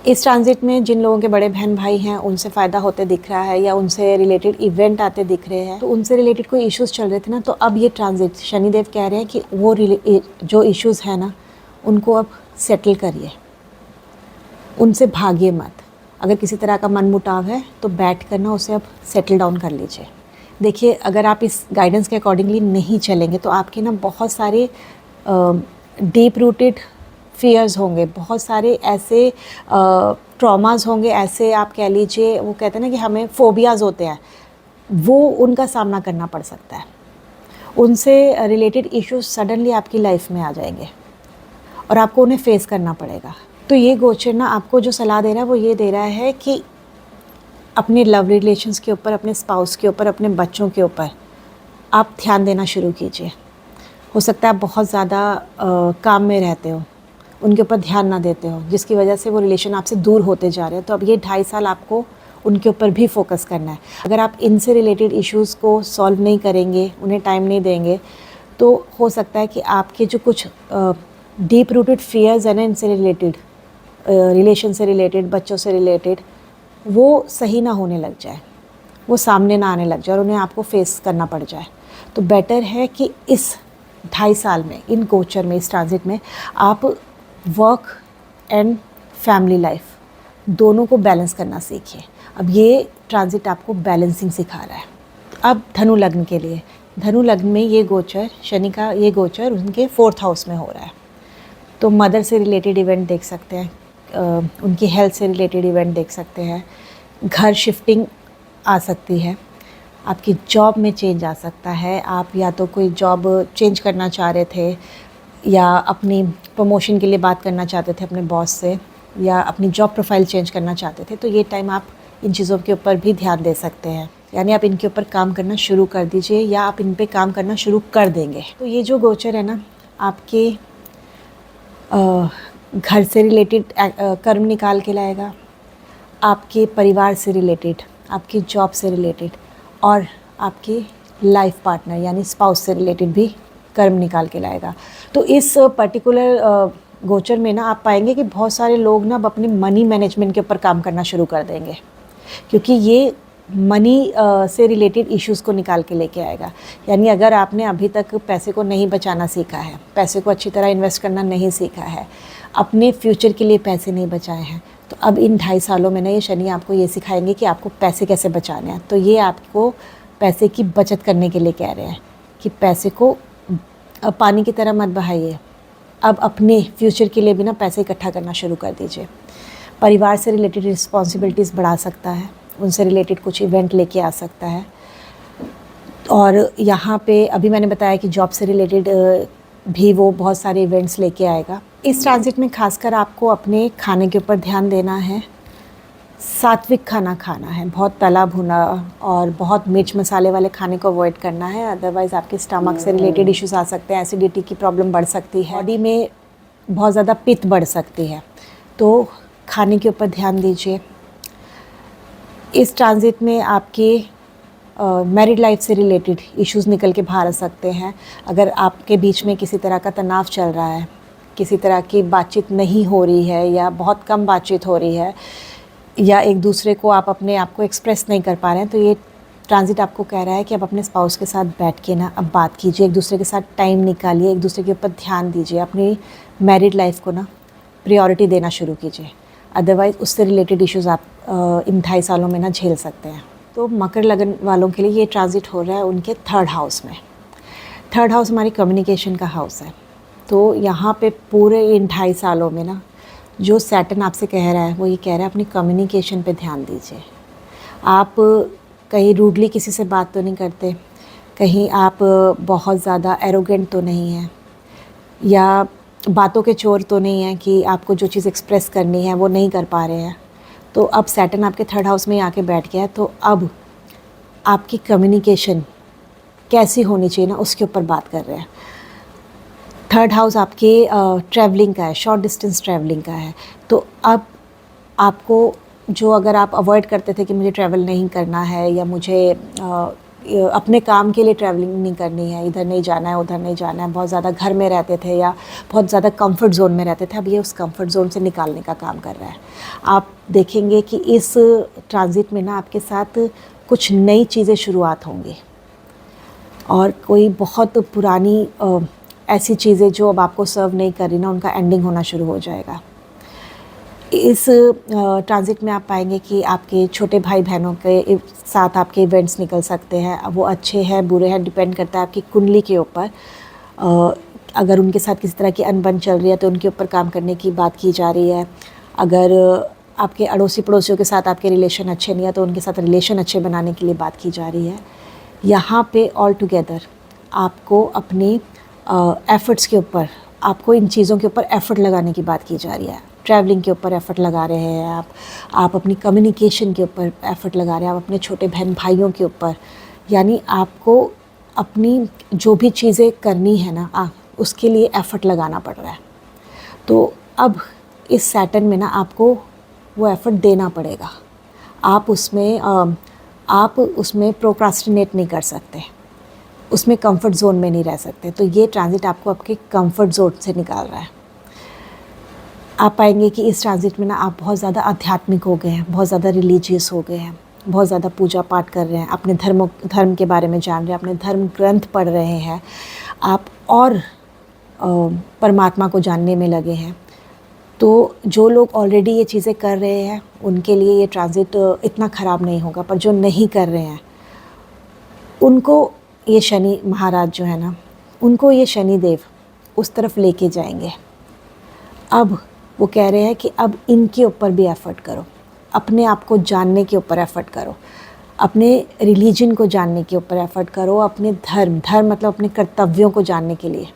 इस ट्रांजिट में जिन लोगों के बड़े बहन भाई हैं उनसे फ़ायदा होते दिख रहा है, या उनसे रिलेटेड इवेंट आते दिख रहे हैं, तो उनसे रिलेटेड कोई इश्यूज़ चल रहे थे ना, तो अब ये ट्रांजिट शनिदेव कह रहे हैं कि वो जो इश्यूज़ हैं ना उनको अब सेटल करिए, उनसे भागिए मत। अगर किसी तरह का मनमुटाव है तो बैठ कर ना उसे अब सेटल डाउन कर लीजिए। देखिए, अगर आप इस गाइडेंस के अकॉर्डिंगली नहीं चलेंगे तो आपके ना बहुत सारे डीप रूटेड फियर्स होंगे, बहुत सारे ऐसे ट्रॉमास होंगे, ऐसे आप कह लीजिए, वो कहते हैं ना कि हमें फोबियाज़ होते हैं, वो उनका सामना करना पड़ सकता है। उनसे रिलेटेड इश्यूज सडनली आपकी लाइफ में आ जाएंगे और आपको उन्हें फेस करना पड़ेगा। तो ये गोचर ना आपको जो सलाह दे रहा है वो ये दे रहा है कि अपने लव रिलेशंस के ऊपर, अपने स्पाउस के ऊपर, अपने बच्चों के ऊपर आप ध्यान देना शुरू कीजिए। हो सकता है आप बहुत ज़्यादा काम में रहते हो, उनके ऊपर ध्यान ना देते हो, जिसकी वजह से वो रिलेशन आपसे दूर होते जा रहे हैं। तो अब ये 2.5 साल आपको उनके ऊपर भी फोकस करना है। अगर आप इनसे रिलेटेड इश्यूज़ को सॉल्व नहीं करेंगे, उन्हें टाइम नहीं देंगे, तो हो सकता है कि आपके जो कुछ डीप रूटेड फियर्स है ना, इनसे रिलेटेड, रिलेशन से रिलेटेड, बच्चों से रिलेटेड, वो सही ना होने लग जाए, वो सामने ना आने लग जाए और उन्हें आपको फेस करना पड़ जाए। तो बेटर है कि इस 2.5 साल में, इन गोचर में, इस ट्रांजिट में आप वर्क एंड फैमिली लाइफ दोनों को बैलेंस करना सीखिए। अब ये ट्रांजिट आपको बैलेंसिंग सिखा रहा है। अब धनु लग्न के लिए, धनु लग्न में ये गोचर, शनि का ये गोचर उनके 4th हाउस में हो रहा है। तो मदर से रिलेटेड इवेंट देख सकते हैं, उनकी हेल्थ से रिलेटेड इवेंट देख सकते हैं, घर शिफ्टिंग आ सकती है, आपकी जॉब में चेंज आ सकता है। आप या तो कोई जॉब चेंज करना चाह रहे थे या अपनी प्रमोशन के लिए बात करना चाहते थे अपने बॉस से, या अपनी जॉब प्रोफाइल चेंज करना चाहते थे, तो ये टाइम आप इन चीज़ों के ऊपर भी ध्यान दे सकते हैं। यानी आप इनके ऊपर काम करना शुरू कर दीजिए या आप इन पे काम करना शुरू कर देंगे। तो ये जो गोचर है ना, आपके घर से रिलेटेड कर्म निकाल के लाएगा, आपके परिवार से रिलेटेड, आपकी जॉब से रिलेटेड और आपके लाइफ पार्टनर यानी स्पाउस से रिलेटेड भी कर्म निकाल के लाएगा। तो इस पर्टिकुलर गोचर में ना आप पाएंगे कि बहुत सारे लोग ना अब अपने मनी मैनेजमेंट के ऊपर काम करना शुरू कर देंगे, क्योंकि ये मनी से रिलेटेड इश्यूज़ को निकाल के लेके आएगा। यानी अगर आपने अभी तक पैसे को नहीं बचाना सीखा है, पैसे को अच्छी तरह इन्वेस्ट करना नहीं सीखा है, अपने फ्यूचर के लिए पैसे नहीं बचाए हैं, तो अब इन 2.5 सालों में ना ये शनि आपको ये सिखाएंगे कि आपको पैसे कैसे बचाने हैं। तो ये आपको पैसे की बचत करने के लिए कह रहे हैं कि पैसे को पानी की तरह मत बहाइए, अब अपने फ्यूचर के लिए भी ना पैसे इकट्ठा करना शुरू कर दीजिए। परिवार से रिलेटेड रिस्पॉन्सिबिलिटीज़ बढ़ा सकता है, उनसे रिलेटेड कुछ इवेंट लेके आ सकता है। और यहाँ पे अभी मैंने बताया कि जॉब से रिलेटेड भी वो बहुत सारे इवेंट्स लेके आएगा। इस ट्रांजिट में खासकर आपको अपने खाने के ऊपर ध्यान देना है, सात्विक खाना खाना है, बहुत तला भुना और बहुत मिर्च मसाले वाले खाने को अवॉइड करना है, अदरवाइज़ आपके स्टमक से रिलेटेड इश्यूज आ सकते हैं, एसिडिटी की प्रॉब्लम बढ़ सकती है, बॉडी में बहुत ज़्यादा पित्त बढ़ सकती है। तो खाने के ऊपर ध्यान दीजिए। इस ट्रांजिट में आपके मैरिड लाइफ से रिलेटेड इश्यूज निकल के बाहर आ सकते हैं। अगर आपके बीच में किसी तरह का तनाव चल रहा है, किसी तरह की बातचीत नहीं हो रही है या बहुत कम बातचीत हो रही है, या एक दूसरे को आप अपने आप को एक्सप्रेस नहीं कर पा रहे हैं, तो ये ट्रांजिट आपको कह रहा है कि आप अपने स्पाउस के साथ बैठ के ना अब बात कीजिए, एक दूसरे के साथ टाइम निकालिए, एक दूसरे के ऊपर ध्यान दीजिए, अपनी मैरिड लाइफ को ना प्रायोरिटी देना शुरू कीजिए। अदरवाइज़ उससे रिलेटेड इश्यूज़ आप इन 2.5 सालों में ना झेल सकते हैं। तो मकर लगन वालों के लिए ये ट्रांजिट हो रहा है उनके 3rd हाउस में। 3rd हाउस हमारी कम्युनिकेशन का हाउस है। तो यहाँ पे पूरे इन 2.5 सालों में ना जो सैटर्न आपसे कह रहा है वो ये कह रहा है अपनी कम्युनिकेशन पे ध्यान दीजिए। आप कहीं रूडली किसी से बात तो नहीं करते, कहीं आप बहुत ज़्यादा एरोगेंट तो नहीं हैं, या बातों के चोर तो नहीं हैं कि आपको जो चीज़ एक्सप्रेस करनी है वो नहीं कर पा रहे हैं। तो अब सैटर्न आपके 3rd हाउस में आके बैठ गया है, तो अब आपकी कम्युनिकेशन कैसी होनी चाहिए ना उसके ऊपर बात कर रहे हैं। 3rd हाउस आपके ट्रैवलिंग का है, शॉर्ट डिस्टेंस ट्रैवलिंग का है। तो अब आपको जो अगर आप अवॉइड करते थे कि मुझे ट्रैवल नहीं करना है या मुझे अपने काम के लिए ट्रैवलिंग नहीं करनी है, इधर नहीं जाना है उधर नहीं जाना है, बहुत ज़्यादा घर में रहते थे या बहुत ज़्यादा कंफर्ट ज़ोन में रहते थे, अब ये उस कंफर्ट ज़ोन से निकालने का काम कर रहा है। आप देखेंगे कि इस ट्रांजिट में ना आपके साथ कुछ नई चीज़ें शुरुआत होंगी और कोई बहुत पुरानी ऐसी चीज़ें जो अब आपको सर्व नहीं कर रही ना उनका एंडिंग होना शुरू हो जाएगा। इस ट्रांजिट में आप पाएंगे कि आपके छोटे भाई बहनों के साथ आपके इवेंट्स निकल सकते हैं। अब वो अच्छे हैं बुरे हैं डिपेंड करता है आपकी कुंडली के ऊपर। अगर उनके साथ किसी तरह की अनबन चल रही है तो उनके ऊपर काम करने की बात की जा रही है। अगर आपके अड़ोसी पड़ोसियों के साथ आपके रिलेशन अच्छे नहीं है तो उनके साथ रिलेशन अच्छे बनाने के लिए बात की जा रही है। यहाँ पे ऑल टुगेदर आपको अपनी एफ़र्ट्स के ऊपर, आपको इन चीज़ों के ऊपर एफ़र्ट लगाने की बात की जा रही है। ट्रैवलिंग के ऊपर एफ़र्ट लगा रहे हैं आप अपनी कम्युनिकेशन के ऊपर एफ़र्ट लगा रहे हैं, आप अपने छोटे बहन भाइयों के ऊपर, यानी आपको अपनी जो भी चीज़ें करनी है ना उसके लिए एफ़र्ट लगाना पड़ रहा है। तो अब इस सैटर्न में ना आपको वो एफ़र्ट देना पड़ेगा। आप उसमें प्रोक्रास्टिनेट नहीं कर सकते, उसमें कंफर्ट ज़ोन में नहीं रह सकते। तो ये ट्रांजिट आपको आपके कंफर्ट ज़ोन से निकाल रहा है। आप पाएंगे कि इस ट्रांजिट में ना आप बहुत ज़्यादा आध्यात्मिक हो गए हैं, बहुत ज़्यादा रिलीजियस हो गए हैं, बहुत ज़्यादा पूजा पाठ कर रहे हैं, अपने धर्म के बारे में जान रहे हैं, अपने धर्म ग्रंथ पढ़ रहे हैं आप और परमात्मा को जानने में लगे हैं। तो जो लोग ऑलरेडी ये चीज़ें कर रहे हैं उनके लिए ये ट्रांजिट इतना ख़राब नहीं होगा, पर जो नहीं कर रहे हैं उनको ये शनि महाराज जो है ना उनको ये शनि देव उस तरफ लेके जाएंगे। अब वो कह रहे हैं कि अब इनके ऊपर भी एफ़र्ट करो, अपने आप को जानने के ऊपर एफ़र्ट करो, अपने रिलीजन को जानने के ऊपर एफ़र्ट करो, अपने धर्म मतलब अपने कर्तव्यों को जानने के लिए,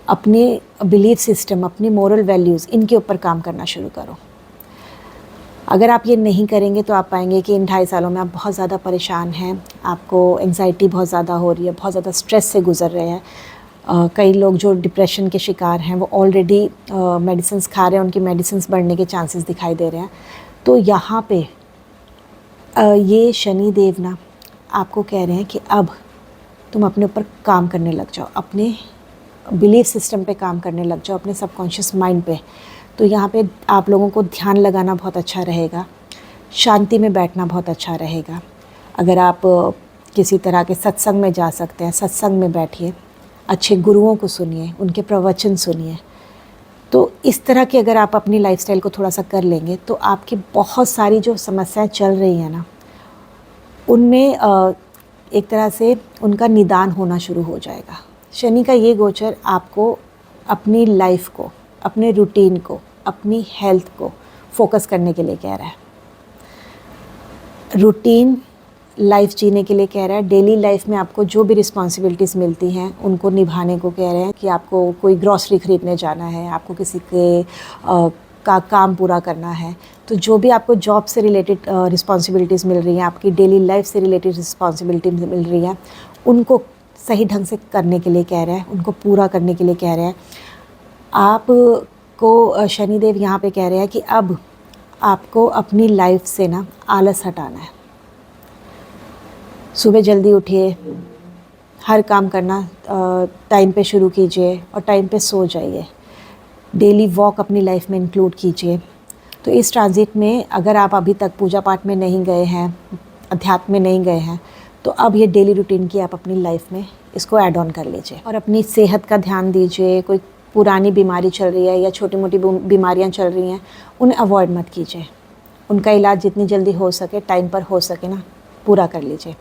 अपने बिलीफ सिस्टम, अपनी मोरल वैल्यूज़, इनके ऊपर काम करना शुरू करो। अगर आप ये नहीं करेंगे तो आप पाएंगे कि इन 2.5 सालों में आप बहुत ज़्यादा परेशान हैं, आपको एंग्जाइटी बहुत ज़्यादा हो रही है, बहुत ज़्यादा स्ट्रेस से गुजर रहे हैं। कई लोग जो डिप्रेशन के शिकार हैं वो ऑलरेडी मेडिसिन्स खा रहे हैं, उनकी मेडिसिन्स बढ़ने के चांसेस दिखाई दे रहे हैं। तो यहाँ पे ये शनि देव ना आपको कह रहे हैं कि अब तुम अपने ऊपर काम करने लग जाओ, अपने बिलीफ सिस्टम पे काम करने लग जाओ, अपने सबकॉन्शियस माइंड पे। तो यहाँ पे आप लोगों को ध्यान लगाना बहुत अच्छा रहेगा, शांति में बैठना बहुत अच्छा रहेगा। अगर आप किसी तरह के सत्संग में जा सकते हैं, सत्संग में बैठिए, अच्छे गुरुओं को सुनिए, उनके प्रवचन सुनिए। तो इस तरह की अगर आप अपनी लाइफस्टाइल को थोड़ा सा कर लेंगे तो आपकी बहुत सारी जो समस्याएं चल रही हैं ना, उनमें एक तरह से उनका निदान होना शुरू हो जाएगा। शनि का ये गोचर आपको अपनी लाइफ को, अपने रूटीन को, अपनी हेल्थ को फोकस करने के लिए कह रहा है, रूटीन लाइफ जीने के लिए कह रहा है। डेली लाइफ में आपको जो भी रिस्पॉन्सिबिलिटीज़ मिलती हैं उनको निभाने को कह रहे हैं कि आपको कोई ग्रॉसरी ख़रीदने जाना है, आपको किसी के का काम पूरा करना है। तो जो भी आपको जॉब से रिलेटेड रिस्पॉन्सिबिलिटीज़ मिल रही हैं, आपकी डेली लाइफ से रिलेटेड रिस्पॉन्सिबिलिटीज़ मिल रही हैं, उनको सही ढंग से करने के लिए कह रहे हैं, उनको पूरा करने के लिए कह रहे हैं। आपको शनिदेव यहाँ पे कह रहे हैं कि अब आपको अपनी लाइफ से ना आलस हटाना है। सुबह जल्दी उठिए, हर काम करना टाइम पे शुरू कीजिए और टाइम पे सो जाइए। डेली वॉक अपनी लाइफ में इंक्लूड कीजिए। तो इस ट्रांजिट में अगर आप अभी तक पूजा पाठ में नहीं गए हैं, अध्यात्म में नहीं गए हैं, तो अब ये डेली रूटीन की आप अपनी लाइफ में इसको ऐड ऑन कर लीजिए और अपनी सेहत का ध्यान दीजिए। कोई पुरानी बीमारी चल रही है या छोटी मोटी बीमारियां चल रही हैं, उन्हें अवॉइड मत कीजिए। उनका इलाज जितनी जल्दी हो सके, टाइम पर हो सके ना, पूरा कर लीजिए।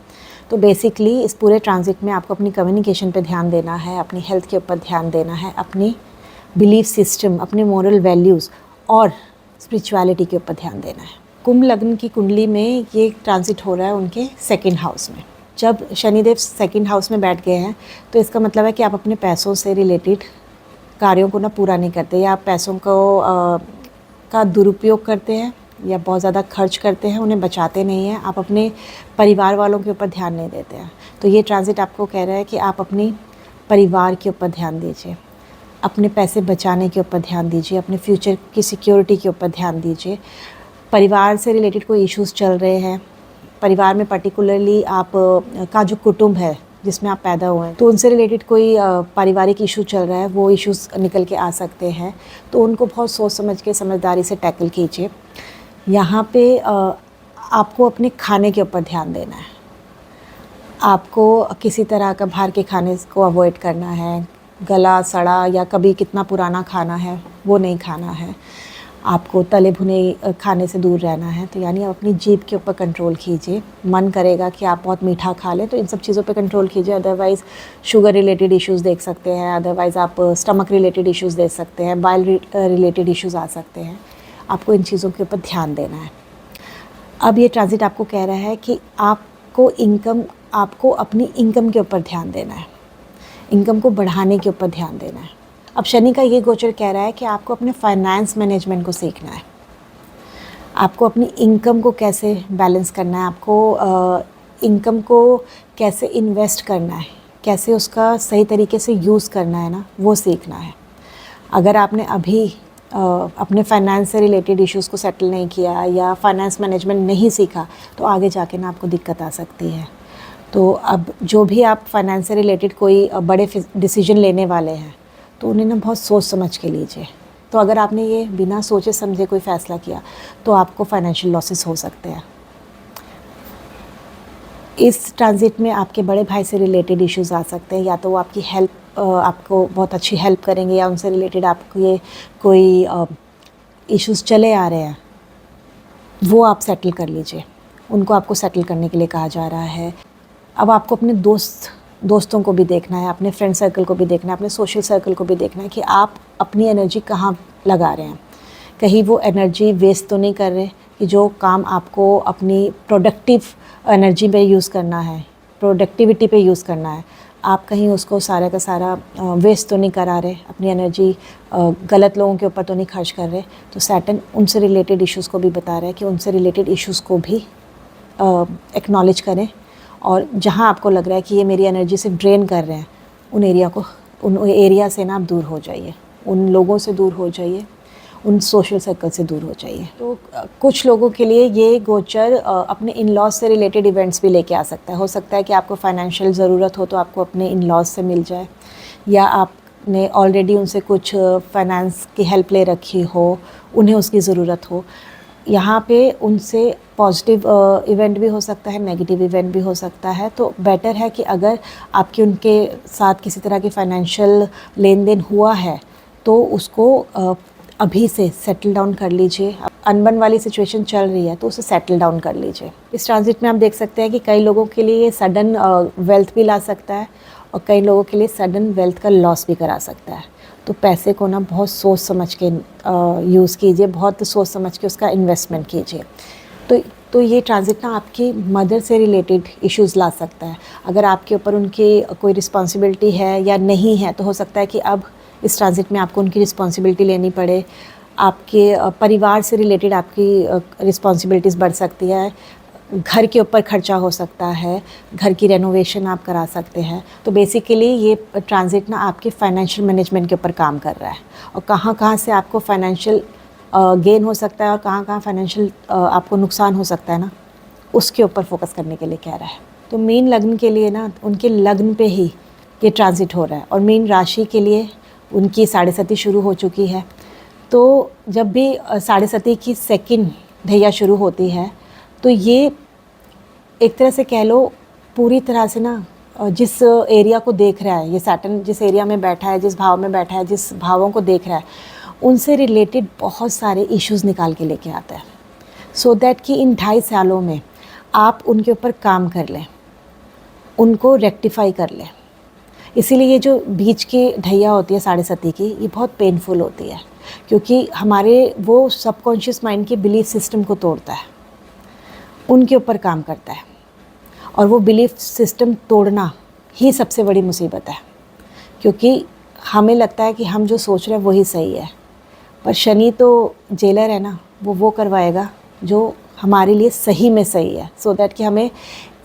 तो बेसिकली इस पूरे ट्रांजिट में आपको अपनी कम्युनिकेशन पे ध्यान देना है, अपनी हेल्थ के ऊपर ध्यान देना है, अपनी बिलीफ सिस्टम, अपने मोरल वैल्यूज़ और स्पिरिचुअलिटी के ऊपर ध्यान देना है। कुंभ लग्न की कुंडली में ये ट्रांजिट हो रहा है उनके 2nd हाउस में। जब शनिदेव 2nd हाउस में बैठ गए हैं तो इसका मतलब है कि आप अपने पैसों से रिलेटेड कार्यों को ना पूरा नहीं करते, या आप पैसों को का दुरुपयोग करते हैं या बहुत ज़्यादा खर्च करते हैं, उन्हें बचाते नहीं हैं, आप अपने परिवार वालों के ऊपर ध्यान नहीं देते हैं। तो ये ट्रांजिट आपको कह रहा है कि आप अपनी परिवार के ऊपर ध्यान दीजिए, अपने पैसे बचाने के ऊपर ध्यान दीजिए, अपने फ्यूचर की सिक्योरिटी के ऊपर ध्यान दीजिए। परिवार से रिलेटेड कोई इश्यूज़ चल रहे हैं, परिवार में पर्टिकुलरली आप का जो कुटुंब है जिसमें आप पैदा हुए हैं, तो उनसे रिलेटेड कोई पारिवारिक इशू चल रहा है, वो इश्यूज़ निकल के आ सकते हैं। तो उनको बहुत सोच समझ के, समझदारी से टैकल कीजिए। यहाँ पे आपको अपने खाने के ऊपर ध्यान देना है। आपको किसी तरह का बाहर के खाने को अवॉइड करना है। गला सड़ा या कभी कितना पुराना खाना है वो नहीं खाना है। आपको तले भुने खाने से दूर रहना है। तो यानी आप अपनी जीभ के ऊपर कंट्रोल कीजिए। मन करेगा कि आप बहुत मीठा खा लें तो इन सब चीज़ों पे कंट्रोल कीजिए, अदरवाइज़ शुगर रिलेटेड इश्यूज़ देख सकते हैं, अदरवाइज़ आप स्टमक रिलेटेड इश्यूज़ देख सकते हैं, बाइल रिलेटेड इश्यूज़ आ सकते हैं। आपको इन चीज़ों के ऊपर ध्यान देना है। अब ये ट्रांजिट आपको कह रहा है कि आपको अपनी इनकम के ऊपर ध्यान देना है, इनकम को बढ़ाने के ऊपर ध्यान देना है। अब शनि का ये गोचर कह रहा है कि आपको अपने फाइनेंस मैनेजमेंट को सीखना है। आपको अपनी इनकम को कैसे बैलेंस करना है, आपको इनकम को कैसे इन्वेस्ट करना है, कैसे उसका सही तरीके से यूज़ करना है ना, वो सीखना है। अगर आपने अभी अपने फाइनेंस से रिलेटेड इश्यूज़ को सेटल नहीं किया या फाइनेंस मैनेजमेंट नहीं सीखा तो आगे जाके ना आपको दिक्कत आ सकती है। तो अब जो भी आप फाइनेंस से रिलेटेड कोई बड़े डिसीजन लेने वाले हैं तो उन्हें ना बहुत सोच समझ के लीजिए। तो अगर आपने ये बिना सोचे समझे कोई फ़ैसला किया तो आपको फाइनेंशियल लॉसेस हो सकते हैं। इस ट्रांजिट में आपके बड़े भाई से रिलेटेड इश्यूज़ आ सकते हैं, या तो वो आपकी हेल्प, आपको बहुत अच्छी हेल्प करेंगे, या उनसे रिलेटेड आपको ये कोई इश्यूज़ चले आ रहे हैं वो आप सेटल कर लीजिए। उनको आपको सेटल करने के लिए कहा जा रहा है। अब आपको अपने दोस्तों को भी देखना है, अपने फ्रेंड सर्कल को भी देखना है, अपने सोशल सर्कल को भी देखना है कि आप अपनी एनर्जी कहाँ लगा रहे हैं। कहीं वो एनर्जी वेस्ट तो नहीं कर रहे कि जो काम आपको अपनी प्रोडक्टिव एनर्जी पे यूज़ करना है, प्रोडक्टिविटी पे यूज़ करना है, आप कहीं उसको सारा का सारा वेस्ट तो नहीं करा रहे, अपनी एनर्जी गलत लोगों के ऊपर तो नहीं खर्च कर रहे। तो सैटर्न उनसे रिलेटेड इश्यूज़ को भी बता रहा है कि उनसे रिलेटेड इश्यूज़ को भी एक्नॉलेज करें, और जहाँ आपको लग रहा है कि ये मेरी एनर्जी से ड्रेन कर रहे हैं, उन एरिया से ना आप दूर हो जाइए, उन लोगों से दूर हो जाइए, उन सोशल सर्कल से दूर हो जाइए। तो कुछ लोगों के लिए ये गोचर अपने इन लॉज से रिलेटेड इवेंट्स भी लेके आ सकता है। हो सकता है कि आपको फाइनेंशियल ज़रूरत हो तो आपको अपने इन लॉज से मिल जाए, या आपने ऑलरेडी उनसे कुछ फाइनेंस की हेल्प ले रखी हो, उन्हें उसकी ज़रूरत हो। यहाँ पे उनसे पॉजिटिव इवेंट भी हो सकता है, नेगेटिव इवेंट भी हो सकता है। तो बेटर है कि अगर आपकी उनके साथ किसी तरह की फाइनेंशियल लेन देन हुआ है तो उसको अभी से सेटल डाउन कर लीजिए। अनबन वाली सिचुएशन चल रही है तो उसे सेटल डाउन कर लीजिए। इस ट्रांजिट में आप देख सकते हैं कि कई लोगों के लिए ये सडन वेल्थ भी ला सकता है, और कई लोगों के लिए सडन वेल्थ का लॉस भी करा सकता है। तो पैसे को ना बहुत सोच समझ के यूज़ कीजिए, बहुत सोच समझ के उसका इन्वेस्टमेंट कीजिए। तो ये ट्रांजिट ना आपकी मदर से रिलेटेड इश्यूज़ ला सकता है। अगर आपके ऊपर उनकी कोई रिस्पॉन्सिबिलिटी है या नहीं है, तो हो सकता है कि अब इस ट्रांजिट में आपको उनकी रिस्पॉन्सिबिलिटी लेनी पड़े। आपके परिवार से रिलेटेड आपकी रिस्पॉन्सिबिलिटीज़ बढ़ सकती है, घर के ऊपर खर्चा हो सकता है, घर की रेनोवेशन आप करा सकते हैं। तो बेसिकली ये ट्रांजिट ना आपके फाइनेंशियल मैनेजमेंट के ऊपर काम कर रहा है, और कहाँ कहाँ से आपको फाइनेंशियल गेन हो सकता है और कहाँ कहाँ फाइनेंशियल आपको नुकसान हो सकता है ना, उसके ऊपर फोकस करने के लिए कह रहा है। तो मीन लग्न के लिए ना उनके लग्न पे ही ये ट्रांजिट हो रहा है, और मीन राशि के लिए उनकी साढ़े सती शुरू हो चुकी है। तो जब भी साढ़े सती की सेकंड ढैया शुरू होती है तो ये एक तरह से कह लो पूरी तरह से ना जिस एरिया को देख रहा है, ये सैटर्न जिस एरिया में बैठा है, जिस भाव में बैठा है, जिस भावों को देख रहा है, उनसे रिलेटेड बहुत सारे इश्यूज़ निकाल के लेके आता है, सो दैट कि इन 2.5 सालों में आप उनके ऊपर काम कर लें, उनको रेक्टिफाई कर लें। इसीलिए ये जो बीच की ढैया होती है साढ़े सती की, ये बहुत पेनफुल होती है, क्योंकि हमारे वो सबकॉन्शियस माइंड के बिलीफ सिस्टम को तोड़ता है, उनके ऊपर काम करता है। और वो बिलीफ सिस्टम तोड़ना ही सबसे बड़ी मुसीबत है, क्योंकि हमें लगता है कि हम जो सोच रहे हैं वही सही है, पर शनि तो जेलर है ना, वो करवाएगा जो हमारे लिए सही में सही है, सो दैट कि हमें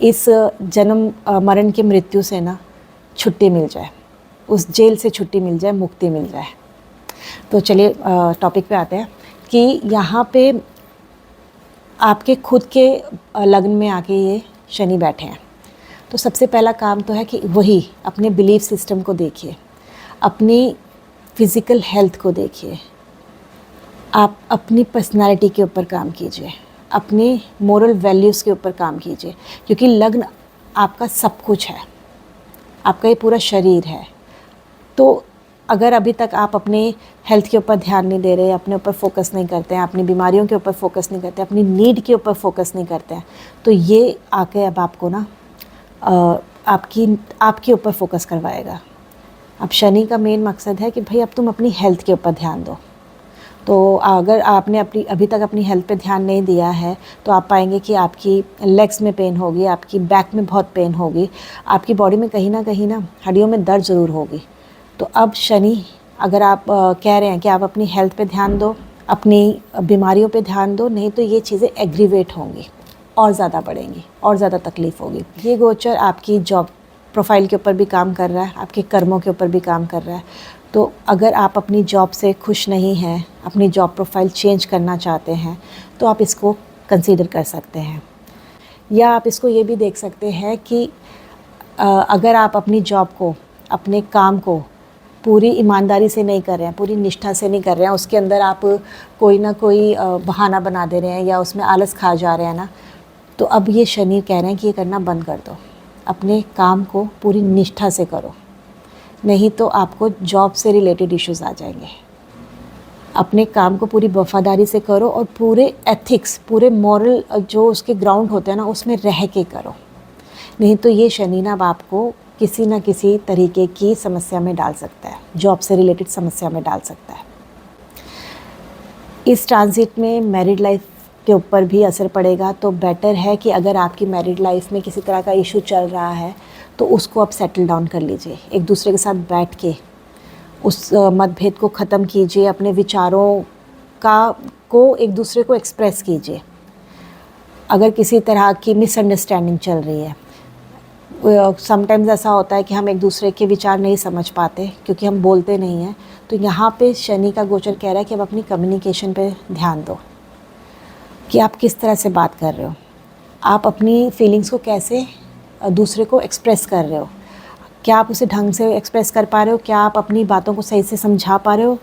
इस जन्म मरण की मृत्यु से ना छुट्टी मिल जाए, उस जेल से छुट्टी मिल जाए, मुक्ति मिल जाए। तो चलिए टॉपिक पे आते हैं कि यहाँ पे आपके खुद के लग्न में आके ये शनि बैठे हैं। तो सबसे पहला काम तो है कि वही अपने बिलीफ सिस्टम को देखिए, अपनी फिज़िकल हेल्थ को देखिए, आप अपनी पर्सनालिटी के ऊपर काम कीजिए, अपने मोरल वैल्यूज़ के ऊपर काम कीजिए, क्योंकि लग्न आपका सब कुछ है, आपका ये पूरा शरीर है। तो अगर अभी तक आप अपने हेल्थ के ऊपर ध्यान नहीं दे रहे, अपने ऊपर फोकस नहीं करते हैं, अपनी बीमारियों के ऊपर फोकस नहीं करते, अपनी नीड के ऊपर फोकस नहीं करते हैं, तो ये आके अब आपको ना आपके ऊपर फोकस करवाएगा। अब शनि का मेन मकसद है कि भाई अब तुम अपनी हेल्थ के ऊपर ध्यान दो। तो अगर आपने अभी तक अपनी हेल्थ पे ध्यान नहीं दिया है तो आप पाएंगे कि आपकी लेग्स में पेन होगी, आपकी बैक में बहुत पेन होगी, आपकी बॉडी में कहीं ना हड्डियों में दर्द ज़रूर होगी। तो अब शनि अगर आप कह रहे हैं कि आप अपनी हेल्थ पे ध्यान दो, अपनी बीमारियों पे ध्यान दो, नहीं तो ये चीज़ें एग्रीवेट होंगी और ज़्यादा बढ़ेंगी और ज़्यादा तकलीफ़ होगी। ये गोचर आपकी जॉब प्रोफाइल के ऊपर भी काम कर रहा है, आपके कर्मों के ऊपर भी काम कर रहा है। तो अगर आप अपनी जॉब से खुश नहीं हैं, अपनी जॉब प्रोफाइल चेंज करना चाहते हैं, तो आप इसको कंसीडर कर सकते हैं। या आप इसको ये भी देख सकते हैं कि अगर आप अपनी जॉब को, अपने काम को पूरी ईमानदारी से नहीं कर रहे हैं, पूरी निष्ठा से नहीं कर रहे हैं, उसके अंदर आप कोई ना कोई बहाना बना दे रहे हैं या उसमें आलस खा जा रहे हैं ना, तो अब ये शनि कह रहे हैं कि ये करना बंद कर दो, अपने काम को पूरी निष्ठा से करो, नहीं तो आपको जॉब से रिलेटेड इश्यूज़ आ जाएंगे। अपने काम को पूरी वफादारी से करो और पूरे एथिक्स, पूरे मॉरल जो उसके ग्राउंड होते हैं ना, उसमें रह के करो, नहीं तो ये शनि ना अब आपको किसी न किसी तरीके की समस्या में डाल सकता है, जॉब से रिलेटेड समस्या में डाल सकता है। इस ट्रांजिट में मैरिड लाइफ के ऊपर भी असर पड़ेगा। तो बेटर है कि अगर आपकी मैरिड लाइफ में किसी तरह का इशू चल रहा है तो उसको आप सेटल डाउन कर लीजिए, एक दूसरे के साथ बैठ के उस मतभेद को ख़त्म कीजिए, अपने विचारों को एक दूसरे को एक्सप्रेस कीजिए। अगर किसी तरह की मिसअंडरस्टैंडिंग चल रही है, समटाइम्स ऐसा होता है कि हम एक दूसरे के विचार नहीं समझ पाते क्योंकि हम बोलते नहीं हैं, तो यहाँ पे शनि का गोचर कह रहा है कि अब अपनी कम्युनिकेशन पे ध्यान दो कि आप किस तरह से बात कर रहे हो, आप अपनी फीलिंग्स को कैसे दूसरे को एक्सप्रेस कर रहे हो, क्या आप उसे ढंग से एक्सप्रेस कर पा रहे हो, क्या आप अपनी बातों को सही से समझा पा रहे हो,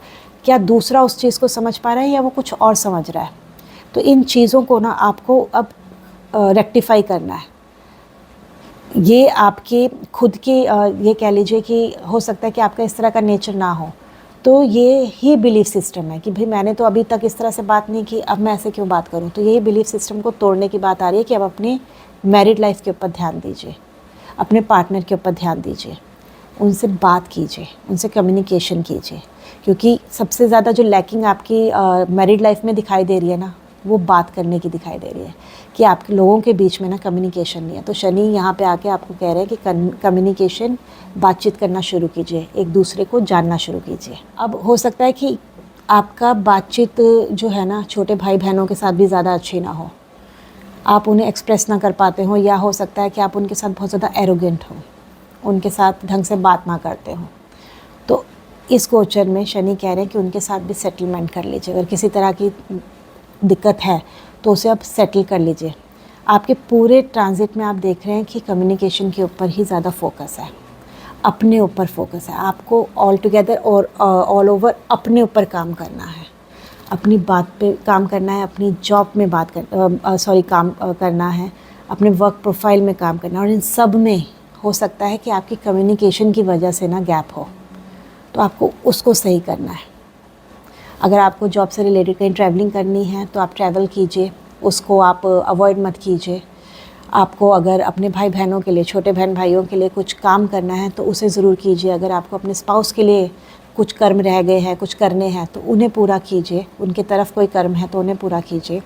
क्या दूसरा उस चीज़ को समझ पा रहा है या वो कुछ और समझ रहा है। तो इन चीज़ों को ना आपको अब रेक्टिफाई करना है। ये आपके खुद की ये कह लीजिए कि हो सकता है कि आपका इस तरह का नेचर ना हो, तो ये ही बिलीफ सिस्टम है कि भाई मैंने तो अभी तक इस तरह से बात नहीं की, अब मैं ऐसे क्यों बात करूं। तो यही बिलीफ सिस्टम को तोड़ने की बात आ रही है कि अब अपने मैरिड लाइफ के ऊपर ध्यान दीजिए, अपने पार्टनर के ऊपर ध्यान दीजिए, उनसे बात कीजिए, उनसे कम्युनिकेशन कीजिए, क्योंकि सबसे ज़्यादा जो लैकिंग आपकी मैरिड लाइफ में दिखाई दे रही है ना, वो बात करने की दिखाई दे रही है कि आप लोगों के बीच में ना कम्युनिकेशन नहीं है। तो शनि यहाँ पे आके आपको कह रहे हैं कि कम्युनिकेशन, बातचीत करना शुरू कीजिए, एक दूसरे को जानना शुरू कीजिए। अब हो सकता है कि आपका बातचीत जो है ना छोटे भाई बहनों के साथ भी ज़्यादा अच्छी ना हो, आप उन्हें एक्सप्रेस ना कर पाते हो, या हो सकता है कि आप उनके साथ बहुत ज़्यादा एरोगेंट हो, उनके साथ ढंग से बात ना करते हो। तो इस गोचर में शनि कह रहे हैं कि उनके साथ भी सेटलमेंट कर लीजिए। अगर किसी तरह की दिक्कत है तो उसे आप सेटल कर लीजिए। आपके पूरे ट्रांजिट में आप देख रहे हैं कि कम्युनिकेशन के ऊपर ही ज़्यादा फोकस है, अपने ऊपर फोकस है। आपको ऑल टुगेदर और ऑल ओवर अपने ऊपर काम करना है, अपनी बात पे काम करना है, अपनी जॉब में काम करना है, अपने वर्क प्रोफाइल में काम करना है। और इन सब में हो सकता है कि आपकी कम्युनिकेशन की वजह से ना गैप हो, तो आपको उसको सही करना है। अगर आपको जॉब से रिलेटेड कहीं ट्रैवलिंग करनी है तो आप ट्रैवल कीजिए, उसको आप अवॉइड मत कीजिए। आपको अगर अपने भाई बहनों के लिए, छोटे बहन भाइयों के लिए कुछ काम करना है तो उसे ज़रूर कीजिए। अगर आपको अपने स्पाउस के लिए कुछ कर्म रह गए हैं, कुछ करने हैं, तो उन्हें पूरा कीजिए। उनके तरफ कोई कर्म है तो उन्हें पूरा कीजिए।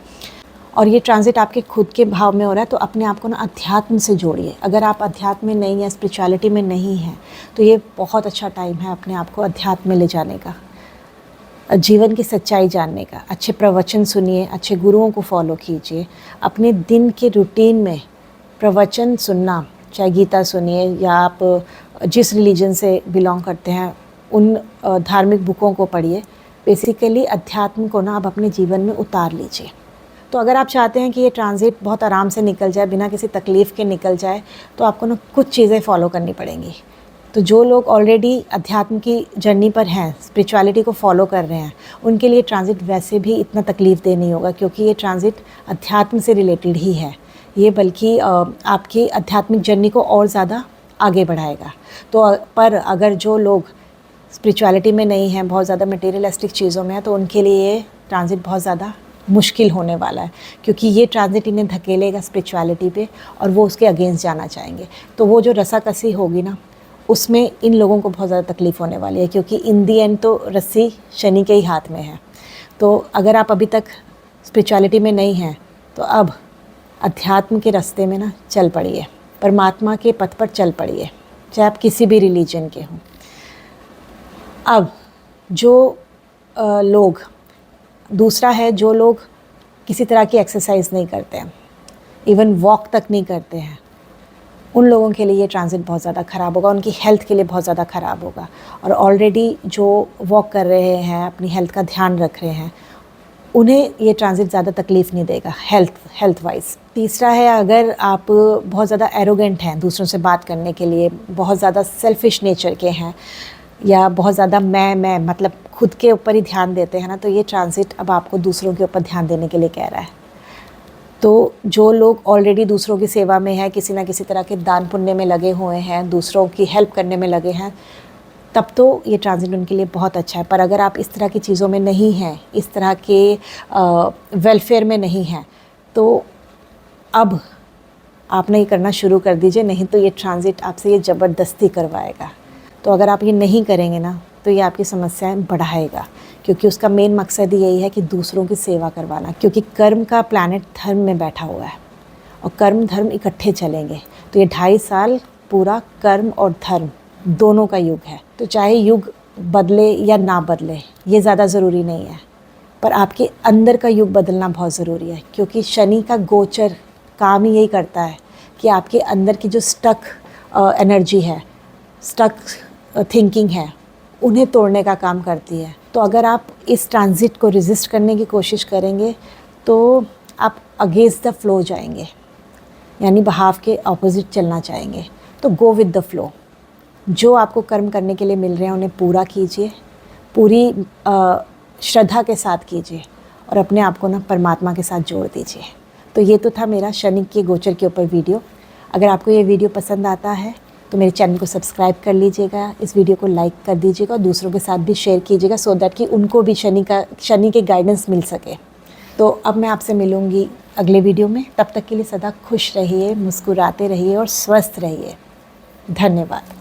और ये ट्रांजिट आपके खुद के भाव में हो रहा है, तो अपने आप को ना अध्यात्म से जोड़िए। अगर आप अध्यात्म में नहीं हैं, स्पिरिचुअलिटी में नहीं हैं, तो ये बहुत अच्छा टाइम है अपने आप को अध्यात्म में ले जाने का, जीवन की सच्चाई जानने का। अच्छे प्रवचन सुनिए, अच्छे गुरुओं को फॉलो कीजिए। अपने दिन के रूटीन में प्रवचन सुनना, चाहे गीता सुनिए या आप जिस रिलीजन से बिलोंग करते हैं उन धार्मिक बुकों को पढ़िए। बेसिकली अध्यात्म को ना आप अपने जीवन में उतार लीजिए। तो अगर आप चाहते हैं कि ये ट्रांजिट बहुत आराम से निकल जाए, बिना किसी तकलीफ़ के निकल जाए, तो आपको ना कुछ चीज़ें फॉलो करनी पड़ेंगी। तो जो लोग ऑलरेडी अध्यात्म की जर्नी पर हैं, स्पिरिचुअलिटी को फॉलो कर रहे हैं, उनके लिए ट्रांजिट वैसे भी इतना तकलीफ़ दे नहीं होगा, क्योंकि ये ट्रांजिट अध्यात्म से रिलेटेड ही है। ये बल्कि आपकी आध्यात्मिक जर्नी को और ज़्यादा आगे बढ़ाएगा। तो पर अगर जो लोग स्पिरिचुअलिटी में नहीं हैं, बहुत ज़्यादा मटेरियलिस्टिक चीज़ों में है, तो उनके लिए ये ट्रांजिट बहुत ज़्यादा मुश्किल होने वाला है, क्योंकि ये ट्रांजिट इन्हें धकेलेगा स्पिरिचुअलिटी पे और वो उसके अगेंस्ट जाना चाहेंगे। तो वो जो रस्साकसी होगी ना, उसमें इन लोगों को बहुत ज़्यादा तकलीफ़ होने वाली है, क्योंकि इन दी एंड तो रस्सी शनि के ही हाथ में है। तो अगर आप अभी तक स्पिरिचुअलिटी में नहीं हैं, तो अब अध्यात्म के रास्ते में ना चल पड़िए, परमात्मा के पथ पर चल पड़िए, चाहे आप किसी भी रिलीजन के हों। अब जो लोग, दूसरा है जो लोग किसी तरह की एक्सरसाइज नहीं करते हैं, इवन वॉक तक नहीं करते हैं, उन लोगों के लिए ये ट्रांजिट बहुत ज़्यादा ख़राब होगा, उनकी हेल्थ के लिए बहुत ज़्यादा ख़राब होगा। और ऑलरेडी जो वॉक कर रहे हैं, अपनी हेल्थ का ध्यान रख रहे हैं, उन्हें ये ट्रांजिट ज़्यादा तकलीफ़ नहीं देगा हेल्थ वाइज। तीसरा है, अगर आप बहुत ज़्यादा एरोगेंट हैं, दूसरों से बात करने के लिए बहुत ज़्यादा सेल्फिश नेचर के हैं, या बहुत ज़्यादा मैं मतलब खुद के ऊपर ही ध्यान देते हैं ना, तो ये ट्रांजिट अब आपको दूसरों के ऊपर ध्यान देने के लिए कह रहा है। तो जो लोग ऑलरेडी दूसरों की सेवा में है, किसी ना किसी तरह के दान पुण्य में लगे हुए हैं, दूसरों की हेल्प करने में लगे हैं, तब तो ये ट्रांजिट उनके लिए बहुत अच्छा है। पर अगर आप इस तरह की चीज़ों में नहीं हैं, इस तरह के वेलफेयर में नहीं हैं, तो अब आपने ये करना शुरू कर दीजिए, नहीं तो ये ट्रांजिट आपसे ये ज़बरदस्ती करवाएगा। तो अगर आप ये नहीं करेंगे ना, तो ये आपकी समस्याएं बढ़ाएगा, क्योंकि उसका मेन मकसद ही यही है कि दूसरों की सेवा करवाना। क्योंकि कर्म का प्लैनेट धर्म में बैठा हुआ है और कर्म धर्म इकट्ठे चलेंगे। तो ये 2.5 साल पूरा कर्म और धर्म दोनों का युग है। तो चाहे युग बदले या ना बदले ये ज़्यादा ज़रूरी नहीं है, पर आपके अंदर का युग बदलना बहुत ज़रूरी है, क्योंकि शनि का गोचर काम ही यही करता है कि आपके अंदर की जो स्टक एनर्जी है, स्टक थिंकिंग है, उन्हें तोड़ने का काम करती है। तो अगर आप इस ट्रांजिट को रेजिस्ट करने की कोशिश करेंगे तो आप अगेंस्ट द फ्लो जाएंगे, यानी बहाव के ऑपोजिट चलना चाहेंगे। तो गो विद द फ्लो। जो आपको कर्म करने के लिए मिल रहे हैं उन्हें पूरा कीजिए, पूरी श्रद्धा के साथ कीजिए और अपने आप को ना परमात्मा के साथ जोड़ दीजिए। तो ये तो था मेरा शनि के गोचर के ऊपर वीडियो। अगर आपको ये वीडियो पसंद आता है तो मेरे चैनल को सब्सक्राइब कर लीजिएगा, इस वीडियो को लाइक कर दीजिएगा और दूसरों के साथ भी शेयर कीजिएगा, सो दैट कि उनको भी शनि के गाइडेंस मिल सके। तो अब मैं आपसे मिलूँगी अगले वीडियो में। तब तक के लिए सदा खुश रहिए, मुस्कुराते रहिए और स्वस्थ रहिए। धन्यवाद।